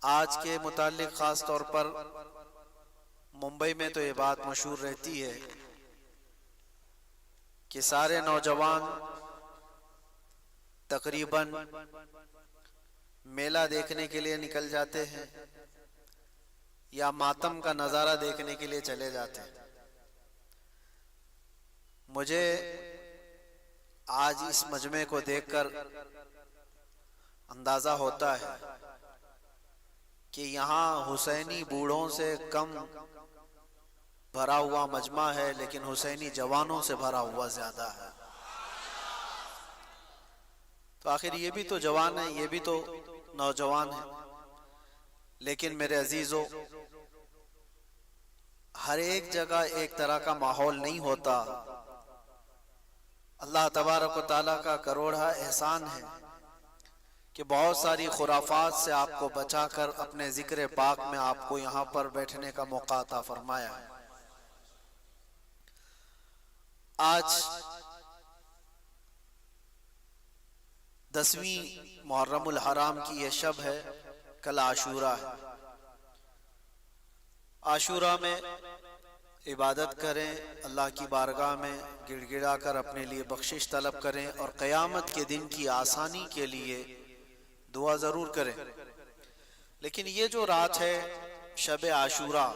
آج کے متعلق خاص طور پر ممبئی میں تو یہ بات مشہور رہتی ہے کہ سارے نوجوان تقریباً میلہ دیکھنے کے لیے نکل جاتے ہیں یا ماتم کا نظارہ دیکھنے کے لیے چلے جاتے ہیں۔ مجھے آج اس مجمع کو دیکھ کر اندازہ ہوتا ہے کہ یہاں حسینی بوڑھوں سے کم بھرا ہوا مجمع ہے، لیکن حسینی جوانوں سے بھرا ہوا زیادہ ہے۔ تو آخر یہ بھی تو جوان ہیں، یہ بھی تو نوجوان ہیں، لیکن میرے عزیزو، ہر ایک جگہ ایک طرح کا ماحول نہیں ہوتا۔ اللہ تبارک و تعالیٰ کا کروڑا احسان ہے کہ بہت ساری خرافات سے آپ کو بچا کر اپنے ذکر پاک میں آپ کو یہاں پر بیٹھنے کا موقع عطا فرمایا ہے۔ آج 10ویں محرم الحرام کی یہ شب ہے، کل عاشورہ ہے۔ عاشورہ میں عبادت کریں، اللہ کی بارگاہ میں گڑ گڑا کر اپنے لیے بخشش طلب کریں، اور قیامت کے دن کی آسانی کے لیے دعا ضرور کریں۔ لیکن یہ جو رات ہے شب عاشورہ،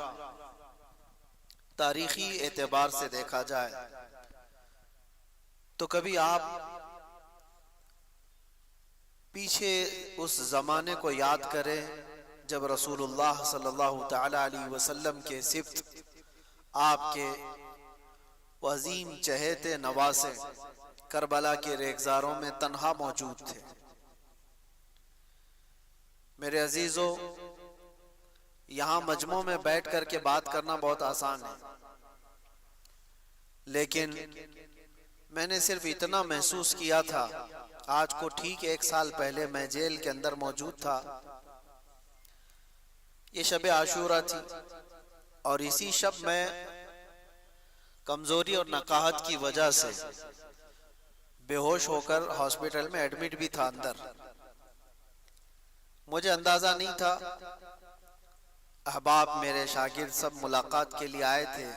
تاریخی اعتبار سے دیکھا جائے تو کبھی آپ پیچھے اس زمانے کو یاد کریں جب رسول اللہ صلی اللہ تعالی علیہ وسلم کے سبط، آپ کے عظیم چہیتے نواسے کربلا کے ریگزاروں میں تنہا موجود تھے۔ میرے عزیزو، یہاں مجمع میں بیٹھ کر کے بات کرنا بہت آسان ہے، لیکن میں نے صرف اتنا محسوس کیا تھا، آج کو ٹھیک 1 سال پہلے میں جیل کے اندر موجود تھا۔ یہ شب عاشورہ تھی، اور اسی شب میں کمزوری اور نقاہت کی وجہ سے بے ہوش ہو کر ہاسپٹل میں ایڈمٹ بھی تھا اندر۔ مجھے اندازہ نہیں تھا، احباب میرے شاگرد سب ملاقات کے لیے آئے تھے،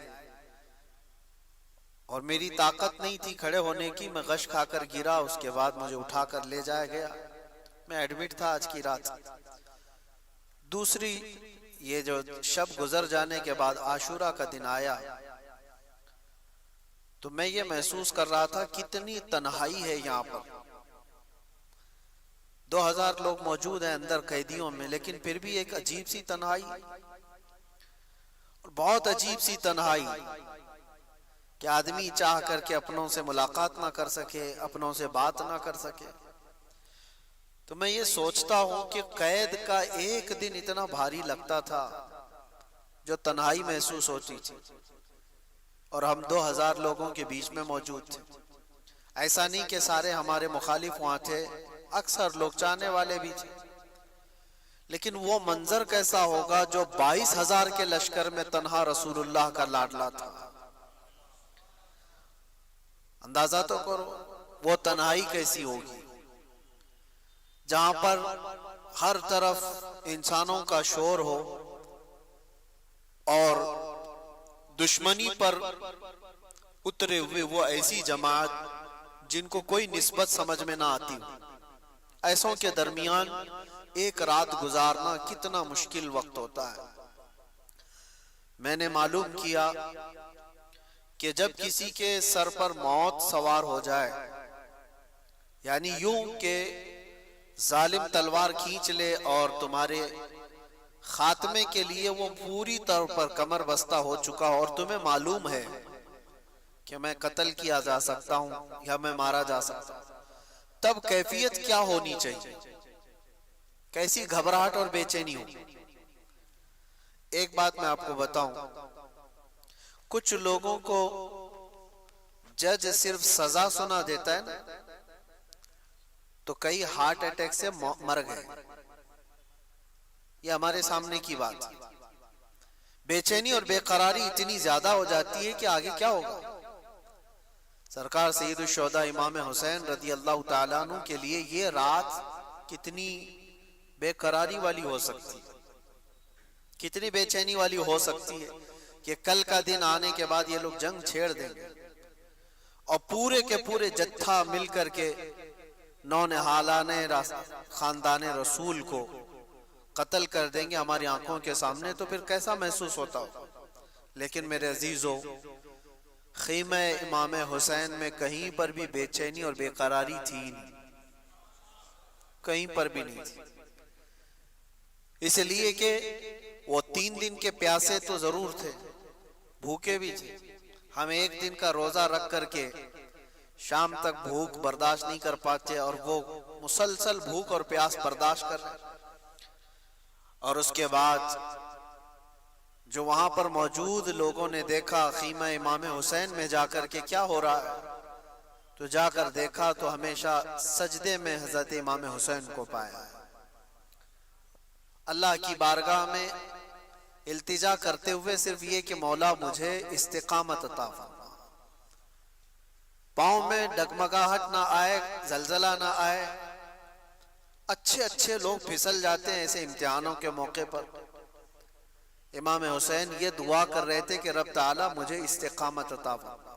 اور میری طاقت نہیں تھی کھڑے ہونے کی، میں غش کھا کر گرا، اس کے بعد مجھے اٹھا کر لے جایا گیا، میں ایڈمٹ تھا آج کی رات۔ دوسری، یہ جو شب گزر جانے کے بعد عاشورہ کا دن آیا تو میں یہ محسوس کر رہا تھا کتنی تنہائی ہے یہاں پر۔ 2000 لوگ موجود ہیں اندر قیدیوں میں، لیکن پھر بھی ایک عجیب سی تنہائی، اور بہت عجیب سی تنہائی کہ آدمی چاہ کر کے اپنوں سے ملاقات نہ کر سکے، اپنوں سے بات نہ کر سکے۔ تو میں یہ سوچتا ہوں کہ قید کا ایک دن اتنا بھاری لگتا تھا جو تنہائی محسوس ہوتی تھی، اور ہم 2000 لوگوں کے بیچ میں موجود تھے۔ ایسا نہیں کہ سارے ہمارے مخالف وہاں تھے، اکثر لوگ چاہنے والے بھی تھے، لیکن وہ منظر کیسا ہوگا جو 22,000 کے لشکر میں تنہا رسول اللہ کا لاڈلا تھا۔ اندازہ تو کرو وہ تنہائی کیسی ہوگی، جہاں پر ہر طرف انسانوں کا شور ہو، اور دشمنی پر اترے ہوئے وہ ایسی جماعت جن کو کوئی نسبت سمجھ میں نہ آتی، ایسوں کے درمیان ایک رات گزارنا کتنا مشکل وقت ہوتا ہے۔ میں نے معلوم کیا کہ جب کسی کے سر پر موت سوار ہو جائے، یعنی یوں کہ ظالم تلوار کھینچ لے اور تمہارے خاتمے کے لیے وہ پوری طور پر کمر بستہ ہو چکا ہو، اور تمہیں معلوم ہے کہ میں قتل کیا جا سکتا ہوں یا میں مارا جا سکتا ہوں، تب کیفیت کیا ہونی چاہیے، کیسی گھبراہٹ اور بے چینی ہو۔ ایک بات میں آپ کو بتاؤں، کچھ لوگوں کو جج صرف سزا سنا دیتا ہے نا، تو کئی ہارٹ اٹیک سے مر گئے، یہ ہمارے سامنے کی بات ہے۔ بے چینی اور بے قراری اتنی زیادہ ہو جاتی ہے کہ آگے کیا ہوگا۔ سرکار سید الشہداء امام حسین رضی اللہ تعالیٰ عنہ کے لیے یہ رات کتنی بے قراری والی ہو سکتی، کتنی بے چینی والی ہو سکتی ہے کہ کل کا دن آنے کے بعد یہ لوگ جنگ چھیڑ دیں گے اور پورے کے پورے جتھا مل کر کے نونہالان خاندان رسول کو قتل کر دیں گے ہماری آنکھوں کے سامنے، تو پھر کیسا محسوس ہوتا ہو۔ لیکن میرے عزیزو، خیمہ امام حسین میں کہیں پر بھی بے چینی اور بے قراری تھی نہیں، کہیں پر بھی نہیں تھی، اس لیے کہ وہ 3 دن کے پیاسے تو ضرور تھے، بھوکے بھی تھے۔ ہم 1 دن کا روزہ رکھ کر کے شام تک بھوک برداشت نہیں کر پاتے، اور وہ مسلسل بھوک اور پیاس برداشت کر رہے۔ اور اس کے بعد جو وہاں پر موجود لوگوں نے دیکھا خیمہ امام حسین میں جا کر کے کیا ہو رہا ہے، تو جا کر دیکھا تو ہمیشہ سجدے میں حضرت امام حسین کو پایا ہے، اللہ کی بارگاہ میں التجا کرتے ہوئے صرف یہ کہ مولا مجھے استقامت عطا فرما، پاؤں میں ڈگمگاہٹ نہ آئے، زلزلہ نہ آئے۔ اچھے لوگ پھسل جاتے ہیں ایسے امتحانوں کے موقع پر۔ امام حسین یہ دعا کر رہے تھے کہ رب تعالیٰ مجھے استقامت عطا فرما،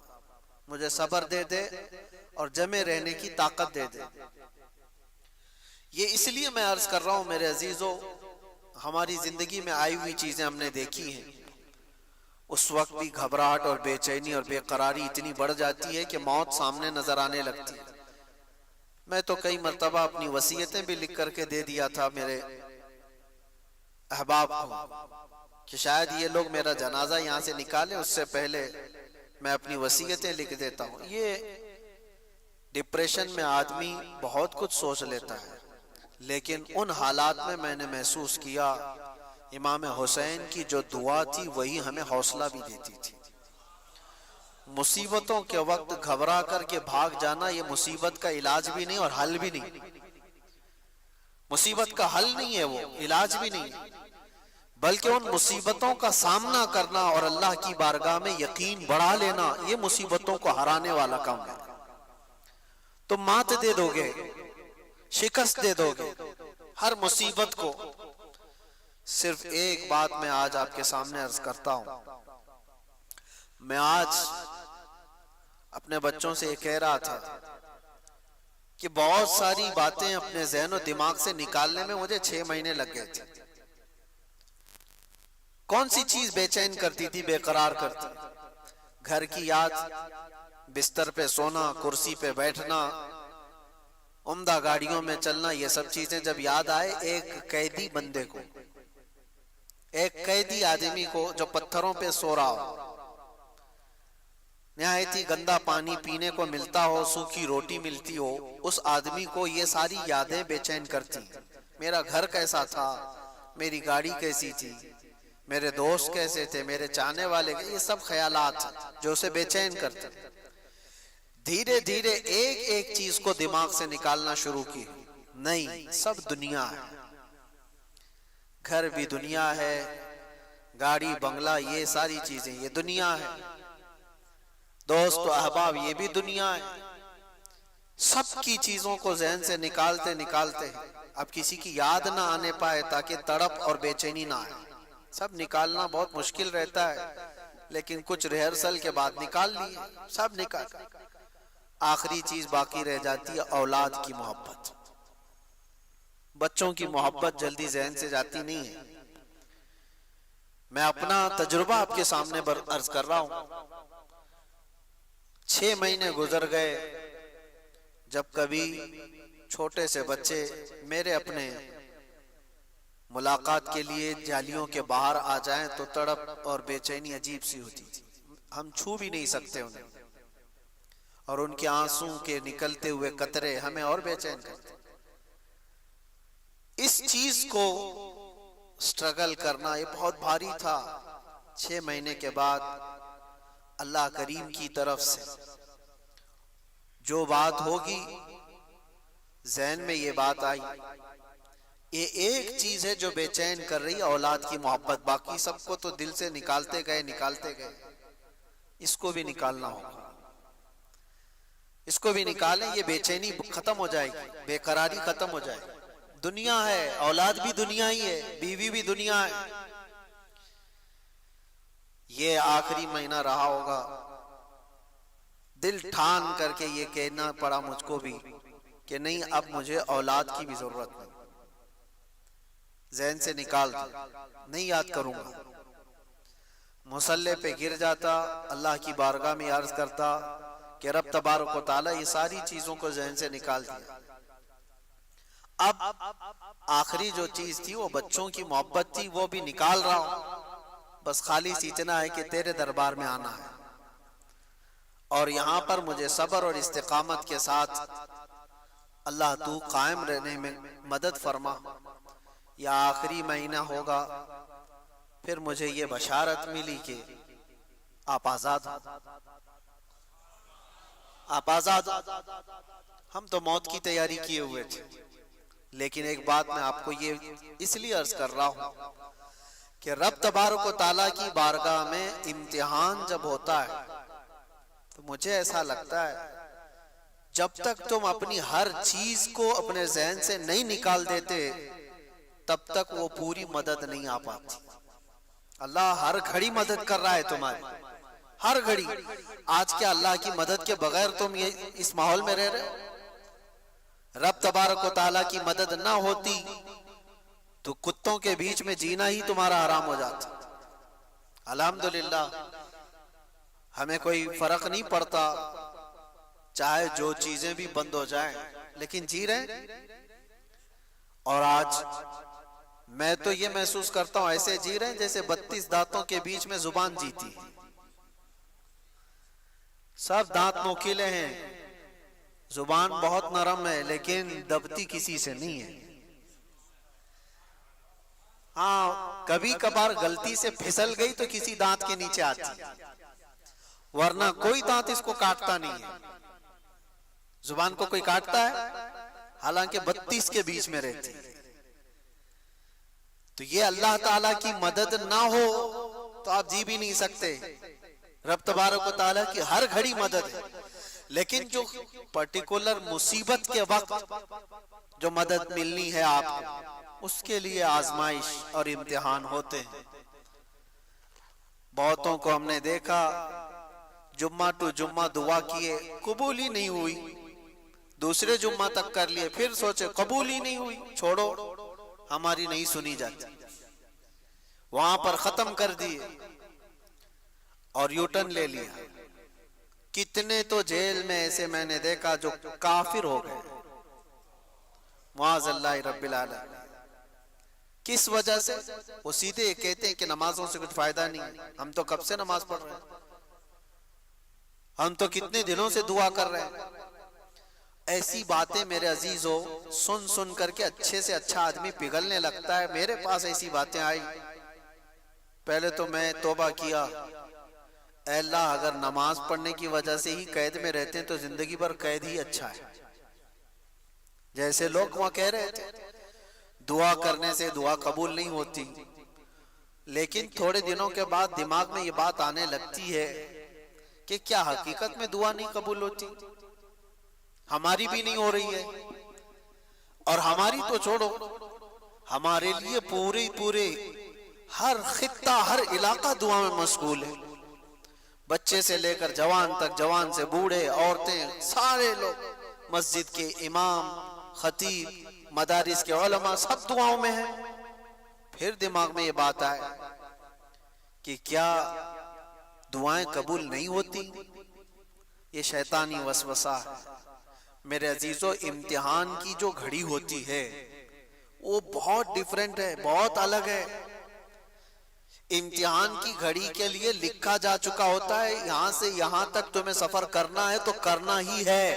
مجھے صبر دے دے اور جمے رہنے کی طاقت دے دے۔ یہ اس لیے میں عرض کر رہا ہوں میرے عزیزو، ہماری زندگی میں آئی ہوئی چیزیں ہم نے دیکھی ہیں، اس وقت بھی گھبراہٹ اور بے چینی اور بے قراری اتنی بڑھ جاتی ہے کہ موت سامنے نظر آنے لگتی ہے۔ میں تو کئی مرتبہ اپنی وصیتیں بھی لکھ کر کے دے دیا تھا میرے احباب کو کہ شاید یہ لوگ میرا جنازہ یہاں سے نکالیں، اس سے پہلے میں اپنی وصیتیں لکھ دیتا ہوں۔ یہ ڈپریشن میں آدمی بہت کچھ سوچ لیتا ہے، لیکن ان حالات میں نے محسوس کیا امام حسین کی جو دعا تھی وہی ہمیں حوصلہ بھی دیتی تھی۔ مصیبتوں کے وقت گھبرا کر کے بھاگ جانا یہ مصیبت کا علاج بھی نہیں اور حل بھی نہیں، مصیبت کا حل نہیں ہے، وہ علاج بھی نہیں، بلکہ ان مصیبتوں کا سامنا کرنا اور اللہ کی بارگاہ میں یقین بڑھا لینا، یہ مصیبتوں کو ہرانے والا کام ہے۔ تم مات دے دو گے، شکست دے دو گے ہر مصیبت کو۔ صرف ایک بات میں آج آپ کے سامنے عرض کرتا ہوں، میں آج اپنے بچوں سے یہ کہہ رہا تھا کہ بہت ساری باتیں اپنے ذہن و دماغ سے نکالنے میں مجھے 6 مہینے لگ گئے تھے۔ کون سی چیز بے چین کرتی تھی، بے قرار کرتی؟ گھر کی یاد، بستر پہ سونا، کرسی پہ بیٹھنا، عمدہ گاڑیوں میں چلنا، یہ سب چیزیں جب یاد آئے ایک قیدی بندے کو، ایک قیدی آدمی کو جو پتھروں پہ سو رہا ہو، نہایت ہی گندا پانی پینے کو ملتا ہو، سوکھی روٹی ملتی ہو، اس آدمی کو یہ ساری یادیں بے چین کرتی۔ میرا گھر کیسا تھا، میری گاڑی کیسی تھی، میرے دوست کیسے تھے، میرے چاہنے والے، یہ سب خیالات جو اسے بے چین کرتے۔ دھیرے دھیرے ایک ایک چیز کو دماغ سے نکالنا شروع کی، نہیں سب دنیا ہے، گھر بھی دنیا ہے، گاڑی بنگلہ یہ ساری چیزیں یہ دنیا ہے، دوست و احباب یہ بھی دنیا ہے۔ سب کی چیزوں کو ذہن سے نکالتے نکالتے اب کسی کی یاد نہ آنے پائے تاکہ تڑپ اور بے چینی نہ آئے۔ سب نکالنا بہت مشکل رہتا ہے، لیکن کچھ ریہرسل کے بعد نکال لیے، سب نکال۔ آخری چیز باقی رہ جاتی ہے اولاد کی محبت۔ بچوں کی محبت جلدی ذہن سے جاتی نہیں ہے۔ میں اپنا تجربہ آپ کے سامنے عرض کر رہا ہوں۔ 6 مہینے گزر گئے، جب کبھی چھوٹے سے بچے میرے اپنے ملاقات کے لیے جالیوں کے باہر آ جائیں تو تڑپ اور بے چینی عجیب سی ہوتی تھی، ہم چھو بھی نہیں سکتے انہیں، اور ان کے آنسوں کے نکلتے ہوئے قطرے ہمیں اور بے چین کرتے۔ اس چیز کو سٹرگل کرنا یہ بہت بھاری تھا۔ 6 مہینے کے بعد اللہ کریم کی طرف سے جو بات ہوگی، ذہن میں یہ بات آئی، یہ ایک چیز ہے جو بے چین کر رہی ہے، اولاد کی محبت۔ باقی سب کو تو دل سے نکالتے گئے، اس کو بھی نکالنا ہوگا، اس کو بھی نکالیں، یہ بے چینی ختم ہو جائے گی، بے قراری ختم ہو جائے گی۔ دنیا ہے، اولاد بھی دنیا ہی ہے، بیوی بھی دنیا ہے، یہ آخری مہینہ رہا ہوگا، دل ٹھان کر کے یہ کہنا پڑا مجھ کو بھی کہ نہیں، اب مجھے اولاد کی بھی ضرورت نہیں، ذہن سے نکال دو، نہیں یاد کروں گا۔ مصلی پہ گر جاتا، اللہ کی بارگاہ میں عرض کرتا کہ رب تبارک و تعالی یہ ساری چیزوں کو ذہن سے نکال دیا، اب آخری جو چیز تھی وہ بچوں کی محبت تھی، وہ بھی نکال رہا ہوں، بس خالی اتنا ہے کہ تیرے دربار میں آنا ہے، اور یہاں پر مجھے صبر اور استقامت کے ساتھ اللہ تو قائم رہنے میں مدد فرما۔ یا آخری مہینہ ہوگا، پھر مجھے یہ بشارت ملی کہ آپ آزاد ہو، آپ آزاد ہو۔ ہم تو موت کی تیاری کیے ہوئے تھے، لیکن ایک بات میں آپ کو یہ اس لیے عرض کر رہا ہوں کہ رب تبارک و تعالیٰ کی بارگاہ میں امتحان جب ہوتا ہے تو مجھے ایسا لگتا ہے جب تک تم اپنی ہر چیز کو اپنے ذہن سے نہیں نکال دیتے تب تک وہ پوری مدد نہیں آ پاتی۔ اللہ ہر گھڑی مدد کر رہا ہے تمہاری، ہر گھڑی۔ آج کیا اللہ کی مدد کے بغیر تم اس ماحول میں رہ رہے ہو؟ رب تبارک و تعالیٰ کی مدد نہ ہوتی تو کتوں کے بیچ میں جینا ہی تمہارا حرام ہو جاتا۔ الحمدللہ ہمیں کوئی فرق نہیں پڑتا، چاہے جو چیزیں بھی بند ہو جائیں، لیکن جی رہے۔ اور آج میں تو یہ محسوس کرتا ہوں ایسے جی رہے ہیں جیسے 32 دانتوں کے بیچ میں زبان جیتی ہے، سب دانت نوکیلے ہیں، زبان بہت نرم ہے لیکن دبتی کسی سے نہیں ہے۔ ہاں کبھی کبھار غلطی سے پھسل گئی تو کسی دانت کے نیچے آتی، ورنہ کوئی دانت اس کو کاٹتا نہیں ہے۔ زبان کو کوئی کاٹتا ہے؟ حالانکہ 32 کے بیچ میں رہتی۔ تو یہ اللہ تعالیٰ کی مدد نہ ہو تو آپ جی بھی نہیں سکتے۔ رب تبارک و تعالیٰ کی ہر گھڑی مدد ہے، لیکن جو پرٹیکولر مصیبت کے وقت جو مدد ملنی ہے آپ کو، اس کے لیے آزمائش اور امتحان ہوتے ہیں۔ بہتوں کو ہم نے دیکھا جمعہ ٹو جمعہ دعا کیے، قبول ہی نہیں ہوئی، دوسرے جمعہ تک کر لیے، پھر سوچے قبول ہی نہیں ہوئی، چھوڑو ہماری نہیں سنی جاتی، وہاں پر ختم کر دیے اور یوٹن لے لیا۔ کتنے تو جیل میں ایسے میں نے دیکھا جو کافر ہو گئے، معاذ اللہ رب العالمین۔ کس وجہ سے؟ وہ سیدھے کہتے ہیں کہ نمازوں سے کچھ فائدہ نہیں، ہم تو کب سے نماز پڑھ رہے ہیں، ہم تو کتنے دنوں سے دعا کر رہے ہیں۔ ایسی باتیں میرے عزیزو سن سن کر کے اچھے سے اچھا آدمی پگھلنے لگتا ہے۔ میرے پاس ایسی باتیں آئی، پہلے تو میں توبہ کیا، اے اللہ اگر نماز پڑھنے کی وجہ سے ہی قید میں رہتے ہیں تو زندگی بھر قید ہی اچھا ہے۔ جیسے لوگ وہاں کہہ رہے تھے دعا کرنے سے دعا قبول نہیں ہوتی، لیکن تھوڑے دنوں کے بعد دماغ میں یہ بات آنے لگتی ہے کہ کیا حقیقت میں دعا نہیں قبول ہوتی؟ ہماری بھی نہیں ہو رہی ہے، اور ہماری تو چھوڑو، ہمارے لیے پورے ہر خطہ ہر علاقہ دعا میں مشغول ہے، بچے سے لے کر جوان تک، جوان سے بوڑھے، عورتیں، سارے لوگ، مسجد کے امام، خطیب، مدارس کے علماء، سب دعاؤں میں ہیں۔ پھر دماغ میں یہ بات آئے کہ کیا دعائیں قبول نہیں ہوتی؟ یہ شیطانی وسوسہ ہے۔ میرے عزیزو امتحان کی جو گھڑی ہوتی ہے وہ بہت ڈیفرنٹ ہے، بہت الگ ہے۔ امتحان کی گھڑی کے لیے لکھا جا چکا ہوتا ہے یہاں سے یہاں تک تمہیں سفر کرنا ہے تو کرنا ہی ہے۔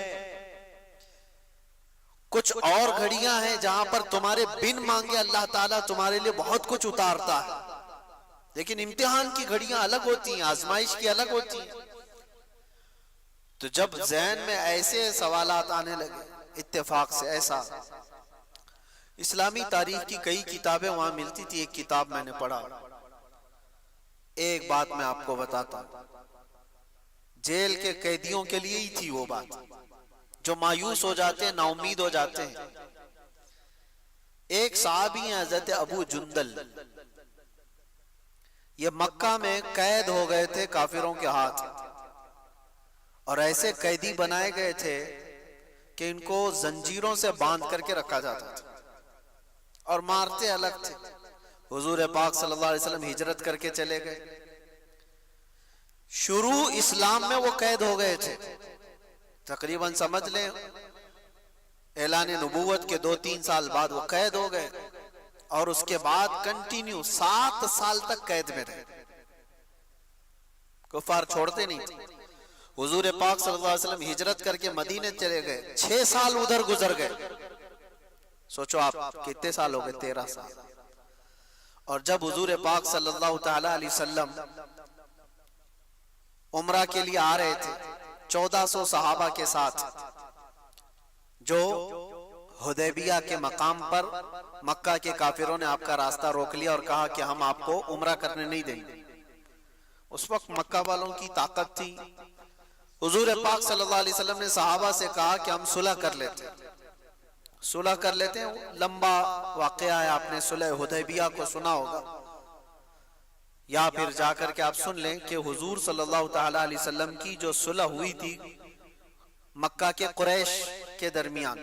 کچھ اور گھڑیاں ہیں جہاں پر تمہارے بن مانگے اللہ تعالیٰ تمہارے لیے بہت کچھ اتارتا ہے، لیکن امتحان کی گھڑیاں الگ ہوتی ہیں، آزمائش کی الگ ہوتی ہیں۔ تو جب ذہن میں ایسے سوالات آنے لگے اتفاق سے، ایسا اسلامی تاریخ کی کئی کتابیں وہاں ملتی تھی، ایک کتاب میں نے پڑھا، ایک بات میں آپ کو بتاتا ہوں، جیل کے قیدیوں کے لیے ہی تھی وہ بات، جو مایوس ہو جاتے ہیں، نا امید ہو جاتے ہیں۔ ایک صحابی ہیں حضرت ابو جندل، یہ مکہ میں قید ہو گئے تھے کافروں کے ہاتھ، اور ایسے قیدی بنائے گئے تھے کہ ان کو زنجیروں سے باندھ کر کے رکھا جاتا تھا اور مارتے الگ تھے۔ حضور پاک صلی اللہ علیہ وسلم ہجرت کر کے چلے گئے، شروع اسلام میں وہ قید ہو گئے تھے، تقریباً سمجھ لیں اعلان نبوت کے 2-3 سال بعد وہ قید ہو گئے، اور اس کے بعد کنٹینیو 7 سال تک قید میں رہے، کفار چھوڑتے نہیں تھے۔ حضور پاک صلی اللہ علیہ وسلم ہجرت کر کے مدینے چلے گئے، 6 سال ادھر گزر گئے، سوچو آپ کتنے سال ہو گئے، 13 سال۔ اور جب حضور پاک صلی اللہ تعالی علیہ وسلم عمرہ کے لیے آ رہے تھے 1400 صحابہ کے ساتھ، جو حدیبیہ کے مقام پر مکہ کے کافروں نے آپ کا راستہ روک لیا اور کہا کہ ہم آپ کو عمرہ کرنے نہیں دیں گے۔ اس وقت مکہ والوں کی طاقت تھی، حضور پاک صلی اللہ علیہ وسلم نے صحابہ سے کہا کہ ہم صلح کر لیتے ہیں، صلح کر لیتے ہیں۔ لمبا واقعہ ہے، آپ نے صلح حدیبیہ کو سنا ہوگا، یا پھر جا کر کے آپ سن لیں کہ حضور صلی اللہ تعالی علیہ وسلم کی جو صلح ہوئی تھی مکہ کے قریش کے درمیان،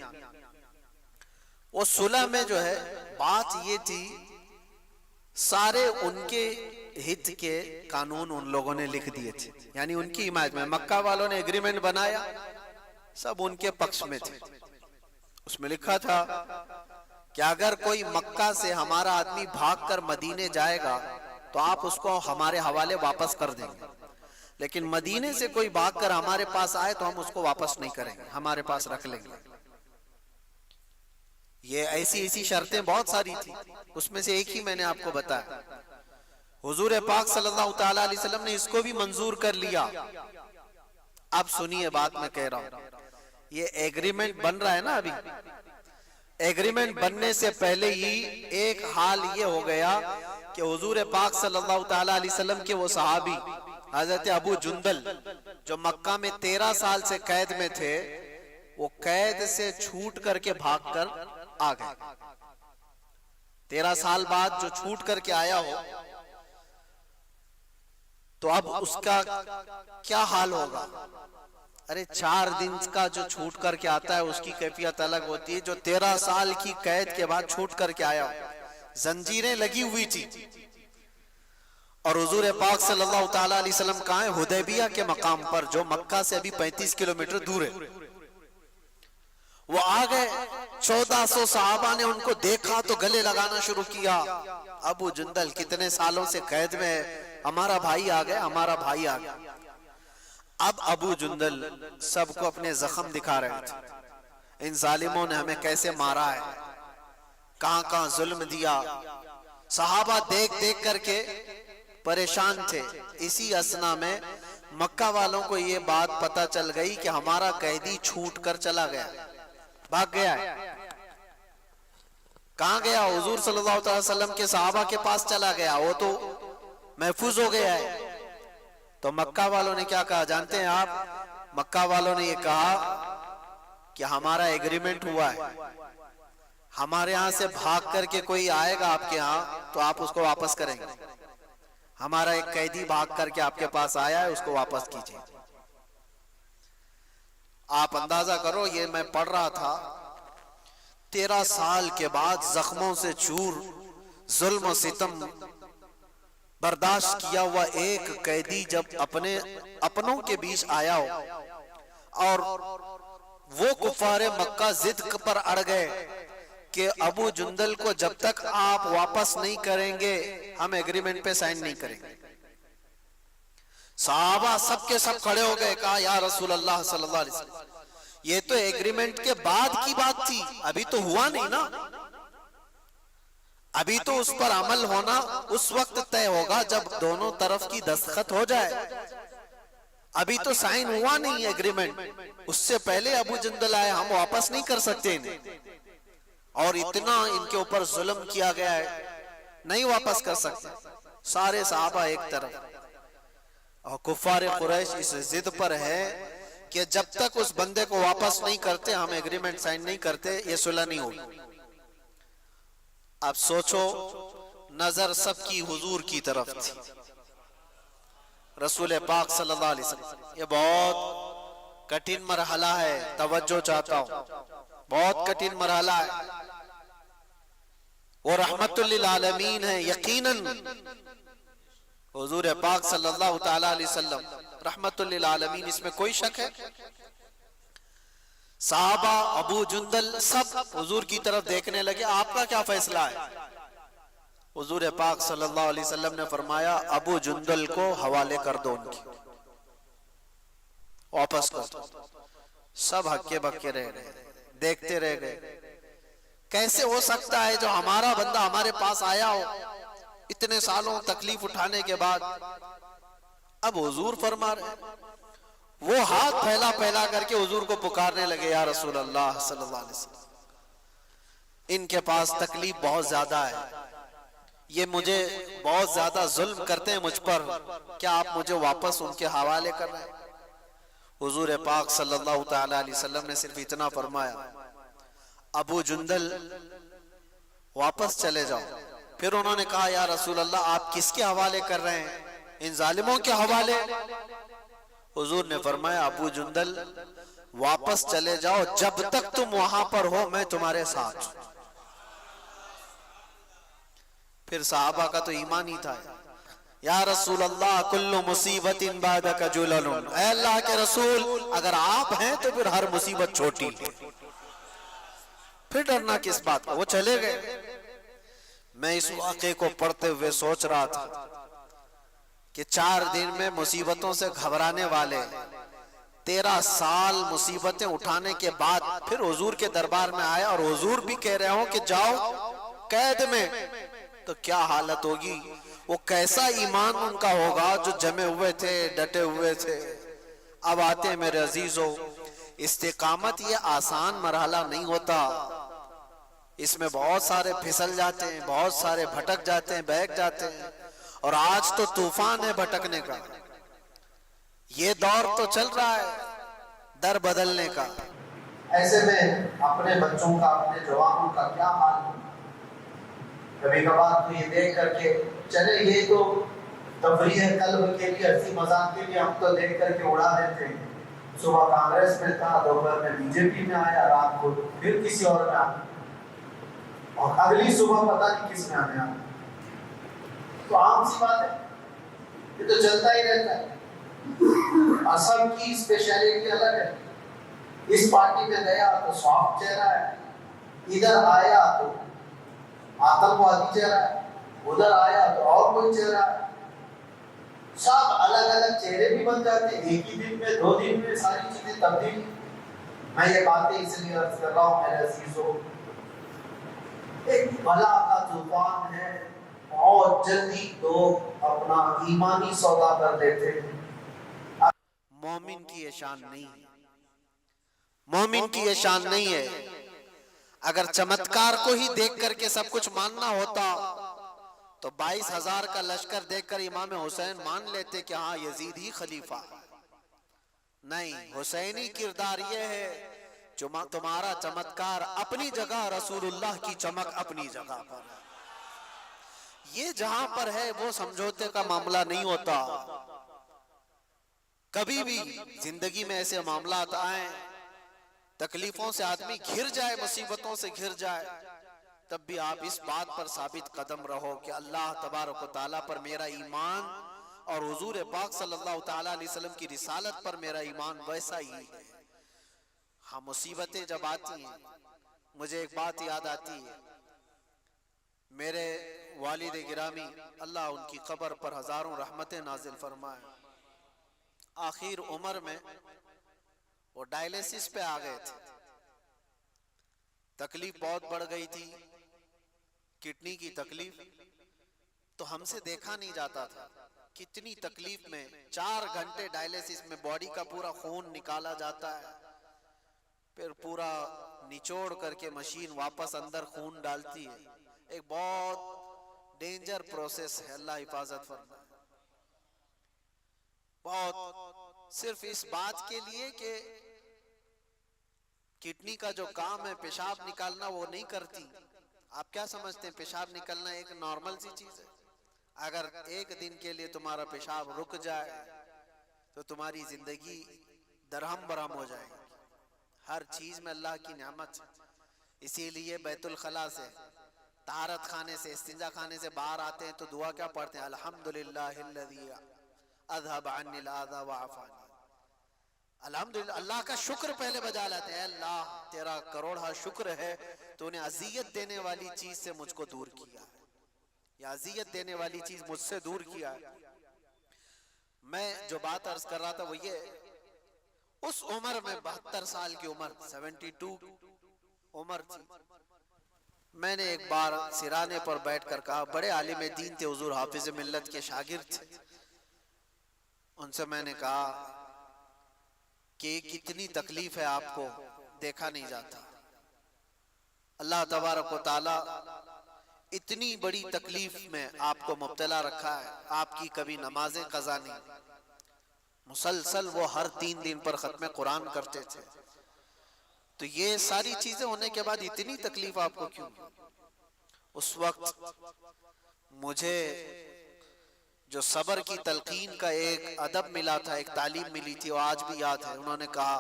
وہ صلح میں جو ہے بات یہ تھی، سارے ان کے ہت کے قانون ان لوگوں نے لکھ دیے تھے، یعنی ان کی حمایت میں مکہ والوں نے ایگریمنٹ بنایا، سب ان کے پکش میں تھے۔ اس میں لکھا تھا کہ اگر کوئی مکہ سے ہمارا آدمی بھاگ کر مدینے جائے گا تو آپ اس کو ہمارے حوالے واپس کر دیں گے، لیکن مدینے سے کوئی بھاگ کر ہمارے پاس آئے تو ہم اس کو واپس نہیں کریں گے، ہمارے پاس رکھ لیں گے۔ یہ ایسی شرطیں بہت ساری تھی، اس میں سے ایک ہی میں نے آپ کو بتایا۔ حضور پاک صلی اللہ تعالی علیہ وسلم نے اس کو بھی منظور کر لیا۔ اب سنیے بات میں کہہ رہا ہوں، یہ ایگریمنٹ بن رہا ہے نا، ابھی ایگریمنٹ بننے سے پہلے ہی ایک حال یہ ہو گیا کہ حضور پاک صلی اللہ تعالی علیہ وسلم کے وہ صحابی حضرت ابو جندل جو مکہ میں 13 سال سے قید میں تھے، وہ قید سے چھوٹ کر کے بھاگ کر آ گئے۔ 13 سال بعد جو چھوٹ کر کے آیا ہو تو اب اس کا کیا حال ہوگا؟ ارے 4 دن کا جو چھوٹ کر کے آتا ہے اس کی کیفیت الگ ہوتی ہے، جو 13 سال کی قید کے بعد چھوٹ کر کے آیا ہو، زنجیریں لگی ہوئی تھی، اور حضور پاک صلی اللہ تعالی علیہ وسلم کہاں ہیں؟ حدیبیہ کے مقام پر، جو مکہ سے ابھی 35 کلومیٹر دور ہے۔ وہ آ گئے، 1400 صحابہ نے ان کو دیکھا تو گلے لگانا شروع کیا، ابو جندل کتنے سالوں سے قید میں ہے، ہمارا بھائی آ گیا، ہمارا بھائی آ گیا۔ اب ابو جندل سب کو اپنے زخم دکھا رہے تھے، ان ظالموں نے ہمیں کیسے مارا ہے، کہاں کہاں ظلم دیا۔ صحابہ دیکھ دیکھ کر کے پریشان تھے۔ اسی اثنا میں مکہ والوں کو یہ بات پتہ چل گئی کہ ہمارا قیدی چھوٹ کر چلا گیا، بھاگ گیا ہے۔ کہاں گیا؟ حضور صلی اللہ علیہ وسلم کے صحابہ کے پاس چلا گیا، وہ تو محفوظ ہو گیا ہے۔ تو مکہ والوں نے کیا کہا جانتے ہیں آپ؟ مکہ والوں نے یہ کہا کہ ہمارا ایگریمنٹ ہوا ہے، ہمارے ہاں سے بھاگ کر کے کوئی آئے گا آپ کے ہاں تو آپ اس کو واپس کریں گے، ہمارا ایک قیدی بھاگ کر کے آپ کے پاس آیا ہے، اس کو واپس کیجئے۔ آپ اندازہ کرو، یہ میں پڑھ رہا تھا، 13 سال کے بعد زخموں سے چور، ظلم و ستم برداشت کیا ہوا ایک قیدی جب اپنوں کے بیچ آیا ہو، اور وہ کفار مکہ ضد پر اڑ گئے کہ ابو جندل کو جب تک آپ واپس نہیں کریں گے ہم ایگریمنٹ پہ سائن نہیں کریں گے۔ صحابہ سب کے سب کھڑے ہو گئے، کہا یا رسول اللہ صلی اللہ علیہ وسلم، یہ تو ایگریمنٹ کے بعد کی بات تھی، ابھی تو ہوا نہیں نا، ابھی تو اس پر عمل ہونا اس وقت طے ہوگا جب دونوں طرف کی دستخط ہو جائے، ابھی تو سائن ہوا نہیں ایگریمنٹ، اس سے پہلے ابو جندل آئے، ہم واپس نہیں کر سکتے انہیں، اور اتنا ان کے اوپر ظلم کیا گیا ہے، نہیں واپس کر سکتے۔ سارے صحابہ ایک طرف، اور کفار قریش اس ضد پر ہے کہ جب تک اس بندے کو واپس نہیں کرتے ہم ایگریمنٹ سائن نہیں کرتے، یہ صلح نہیں ہوگی۔ اب سوچو، نظر سب کی حضور کی طرف تھی. رسول پاک صلی اللہ علیہ وسلم، یہ بہت کٹھن مرحلہ ہے، توجہ چاہتا ہوں، بہت کٹھن مرحلہ ہے. وہ رحمت للعالمین ہے، یقیناً حضور پاک صلی اللہ تعالی علیہ وسلم رحمت للعالمین، اس میں کوئی شک ہے؟ صحابہ ابو جندل سب حضور کی طرف دیکھنے لگے. آپ کا کیا فیصلہ ہے؟ حضور پاک صلی اللہ علیہ وسلم نے فرمایا ابو جندل کو حوالے کر دو، ان کی واپس کر دو. سب ہکے بکے رہ گئے، دیکھتے رہ گئے. کیسے ہو سکتا ہے جو ہمارا بندہ ہمارے پاس آیا ہو اتنے سالوں تکلیف اٹھانے کے بعد، اب حضور فرما رہے ہیں. وہ ہاتھ پھیلا پھیلا کر کے حضور کو پکارنے لگے، یا رسول اللہ صلی اللہ علیہ وسلم، ان کے پاس تکلیف بہت زیادہ ہے، یہ مجھے بہت زیادہ ظلم کرتے ہیں مجھ پر، کیا آپ مجھے واپس ان کے حوالے کر رہے ہیں؟ حضور پاک صلی اللہ تعالی علیہ وسلم نے صرف اتنا فرمایا، ابو جندل واپس چلے جاؤ. پھر انہوں نے کہا یا رسول اللہ آپ کس کے حوالے کر رہے ہیں؟ ان ظالموں کے حوالے. حضور نے فرمایا ابو جندل واپس چلے جاؤ، جب تک تم وہاں پر ہو میں تمہارے ساتھ. پھر صحابہ کا تو ایمان ہی تھا، یا رسول اللہ کل مصیبت بعدک جلل، اے اللہ کے رسول اگر آپ ہیں تو پھر ہر مصیبت چھوٹی ہے، پھر ڈرنا کس بات کا. وہ چلے گئے. میں اس واقعے کو پڑھتے ہوئے سوچ رہا تھا کہ 4 دن میں مصیبتوں سے گھبرانے والے 13 سال مصیبتیں اٹھانے کے بعد پھر حضور کے دربار میں آئے، اور حضور بھی کہہ رہے ہوں کہ جاؤ قید میں، تو کیا حالت ہوگی؟ وہ کیسا ایمان ان کا ہوگا جو جمے ہوئے تھے، ڈٹے ہوئے تھے. اب آتے میرے عزیزو، استقامت یہ آسان مرحلہ نہیں ہوتا، اس میں بہت سارے پھسل جاتے ہیں، بہت سارے بھٹک جاتے ہیں، بہک جاتے ہیں. اور آج تو طوفان ہے بھٹکنے کا، یہ دور تو چل رہا ہے در بدلنے کا. ایسے میں اپنے بچوں کا، اپنے جوانوں کا کیا حال ہے؟ کبھی کبھار تو یہ دیکھ کر کے چلے یہ تو تفریح قلب کے لیے، ہنسی مذاق کے لیے ہم تو دیکھ کر کے اڑا دیتے ہیں. صبح کانگریس میں تھا، دوپہر میں بی جے پی میں آیا، رات کو پھر کسی اور میں آیا، اور اگلی صبح پتہ نہیں کس میں آنے آیا. تو عام سی بات ہے، یہ تو چلتا ہی رہتا ہے. اور سب کی اسپیشلٹی الگ ہے. اس پارٹی میں گیا تو سافٹ چہرہ ہے، ادھر آیا تو آتنکوادی چہرہ ہے، ادھر آیا تو اور کوئی چہرہ ہے. سب الگ الگ چہرے بھی بن جاتے ہیں ایک ہی دن میں، 2 دن میں ساری چیزیں تبدیل. میں یہ باتیں اس لیے عرض کر رہا ہوں میرے عزیزوں، ایک بلا کا طوفان ہے، بہت جلدی لوگ اپنا ایمانی سودا کر دیتے ہیں. مومن کی یہ شان نہیں ہے، مومن کی یہ شان نہیں ہے. اگر چمتکار کو ہی دیکھ کر کے سب کچھ ماننا ہوتا تو 22,000 کا لشکر دیکھ کر امام حسین مان لیتے کہ ہاں یزید ہی خلیفہ. نہیں، حسینی کردار یہ ہے جو تمہارا چمتکار اپنی جگہ، رسول اللہ کی چمک اپنی جگہ پر. یہ جہاں پر ہے وہ سمجھوتے کا معاملہ نہیں ہوتا. کبھی بھی زندگی میں ایسے معاملات آئیں، تکلیفوں سے آدمی گھر جائے، مصیبتوں سے گھر جائے، تب بھی آپ اس بات پر ثابت قدم رہو کہ اللہ تبارک و تعالیٰ پر میرا ایمان اور حضور پاک صلی اللہ تعالیٰ علیہ وسلم کی رسالت پر میرا ایمان ویسا ہی ہے. ہاں مصیبتیں جب آتی ہیں، مجھے ایک بات یاد آتی ہے، میرے والد گرامی اللہ ان کی قبر پر ہزاروں رحمتیں نازل فرمائے، آخر عمر میں وہ ڈائلیسس پہ آ گئے تھے. تکلیف بہت بڑھ گئی تھی، کڈنی کی تکلیف، تو ہم سے دیکھا نہیں جاتا تھا. کتنی تکلیف میں 4 گھنٹے ڈائلیسس میں باڈی کا پورا خون نکالا جاتا ہے، پھر پورا نچوڑ کر کے مشین واپس اندر خون ڈالتی ہے. ایک بہت ڈینجر پروسیس ہے، اللہ حفاظت فرمائے. بہت صرف اس بات کے لیے کہ کڈنی کا جو کام ہے پیشاب نکالنا وہ نہیں کرتی، آپ کیا سمجھتے ہیں پیشاب نکلنا ایک نارمل سی چیز ہے؟ اگر ایک دن کے لیے تمہارا پیشاب رک جائے تو تمہاری زندگی درہم برہم ہو جائے گی۔ ہر چیز میں اللہ کی نعمت ہے۔ اسی لیے بیت الخلا سے، طہارت خانے سے، استنجا خانے سے باہر آتے ہیں تو دعا کیا پڑھتے ہیں؟ الحمدللہ الذی اذھب عنی الاذی وعافانی۔ الحمدللہ، اللہ کا شکر پہلے بجا لاتے ہیں۔ اے اللہ تیرا کروڑا شکر ہے، تو نے اذیت دینے والی چیز سے مجھ کو دور کیا ہے، یا اذیت دینے والی چیز مجھ سے دور کیا ہے۔ میں جو بات عرض کر رہا تھا وہ یہ، اس عمر میں 72 سال کی عمر، 72 عمر تھی، میں نے ایک بار سرانے پر بیٹھ کر کہا، بڑے عالم دین تھے حضور، حافظ ملت کے شاگرد تھے، ان سے میں نے کہا کہ کتنی تکلیف ہے آپ کو، دیکھا نہیں جاتا، اللہ تبارک و تعالی اتنی بڑی تکلیف میں آپ کو مبتلا رکھا ہے، آپ کی کبھی نمازیں قضا نہیں، مسلسل وہ ہر 3 دن پر ختم قرآن کرتے تھے، تو یہ ساری چیزیں ہونے کے بعد اتنی تکلیف آپ کو کیوں؟ اس وقت مجھے جو صبر کی تلقین کا ایک ادب ملا تھا، ایک تعلیم ملی تھی، وہ آج بھی یاد ہے۔ انہوں نے کہا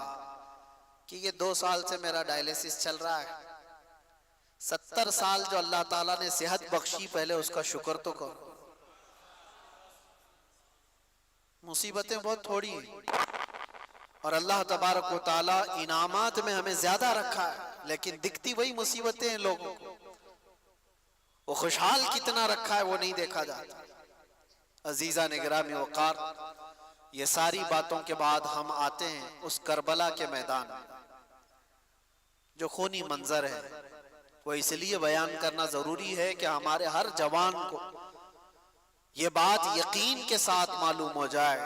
کہ یہ 2 سال سے میرا ڈائلیسس چل رہا ہے، 70 سال جو اللہ تعالیٰ نے صحت بخشی، پہلے اس کا شکر تو کرو۔ مصیبتیں بہت تھوڑی ہیں، اور اللہ تبارک و تعالیٰ انعامات میں ہمیں زیادہ رکھا ہے، لیکن دکھتی وہی مصیبتیں ہیں لوگوں کو، وہ خوشحال کتنا رکھا ہے وہ نہیں دیکھا جاتا۔ عزیزان گرامی وقار، یہ ساری باتوں کے بعد ہم آتے ہیں اس کربلا کے میدان میں، جو خونی منظر ہے، وہ اس لیے بیان کرنا ضروری ہے کہ ہمارے ہر جوان کو یہ بات یقین کے ساتھ معلوم ہو جائے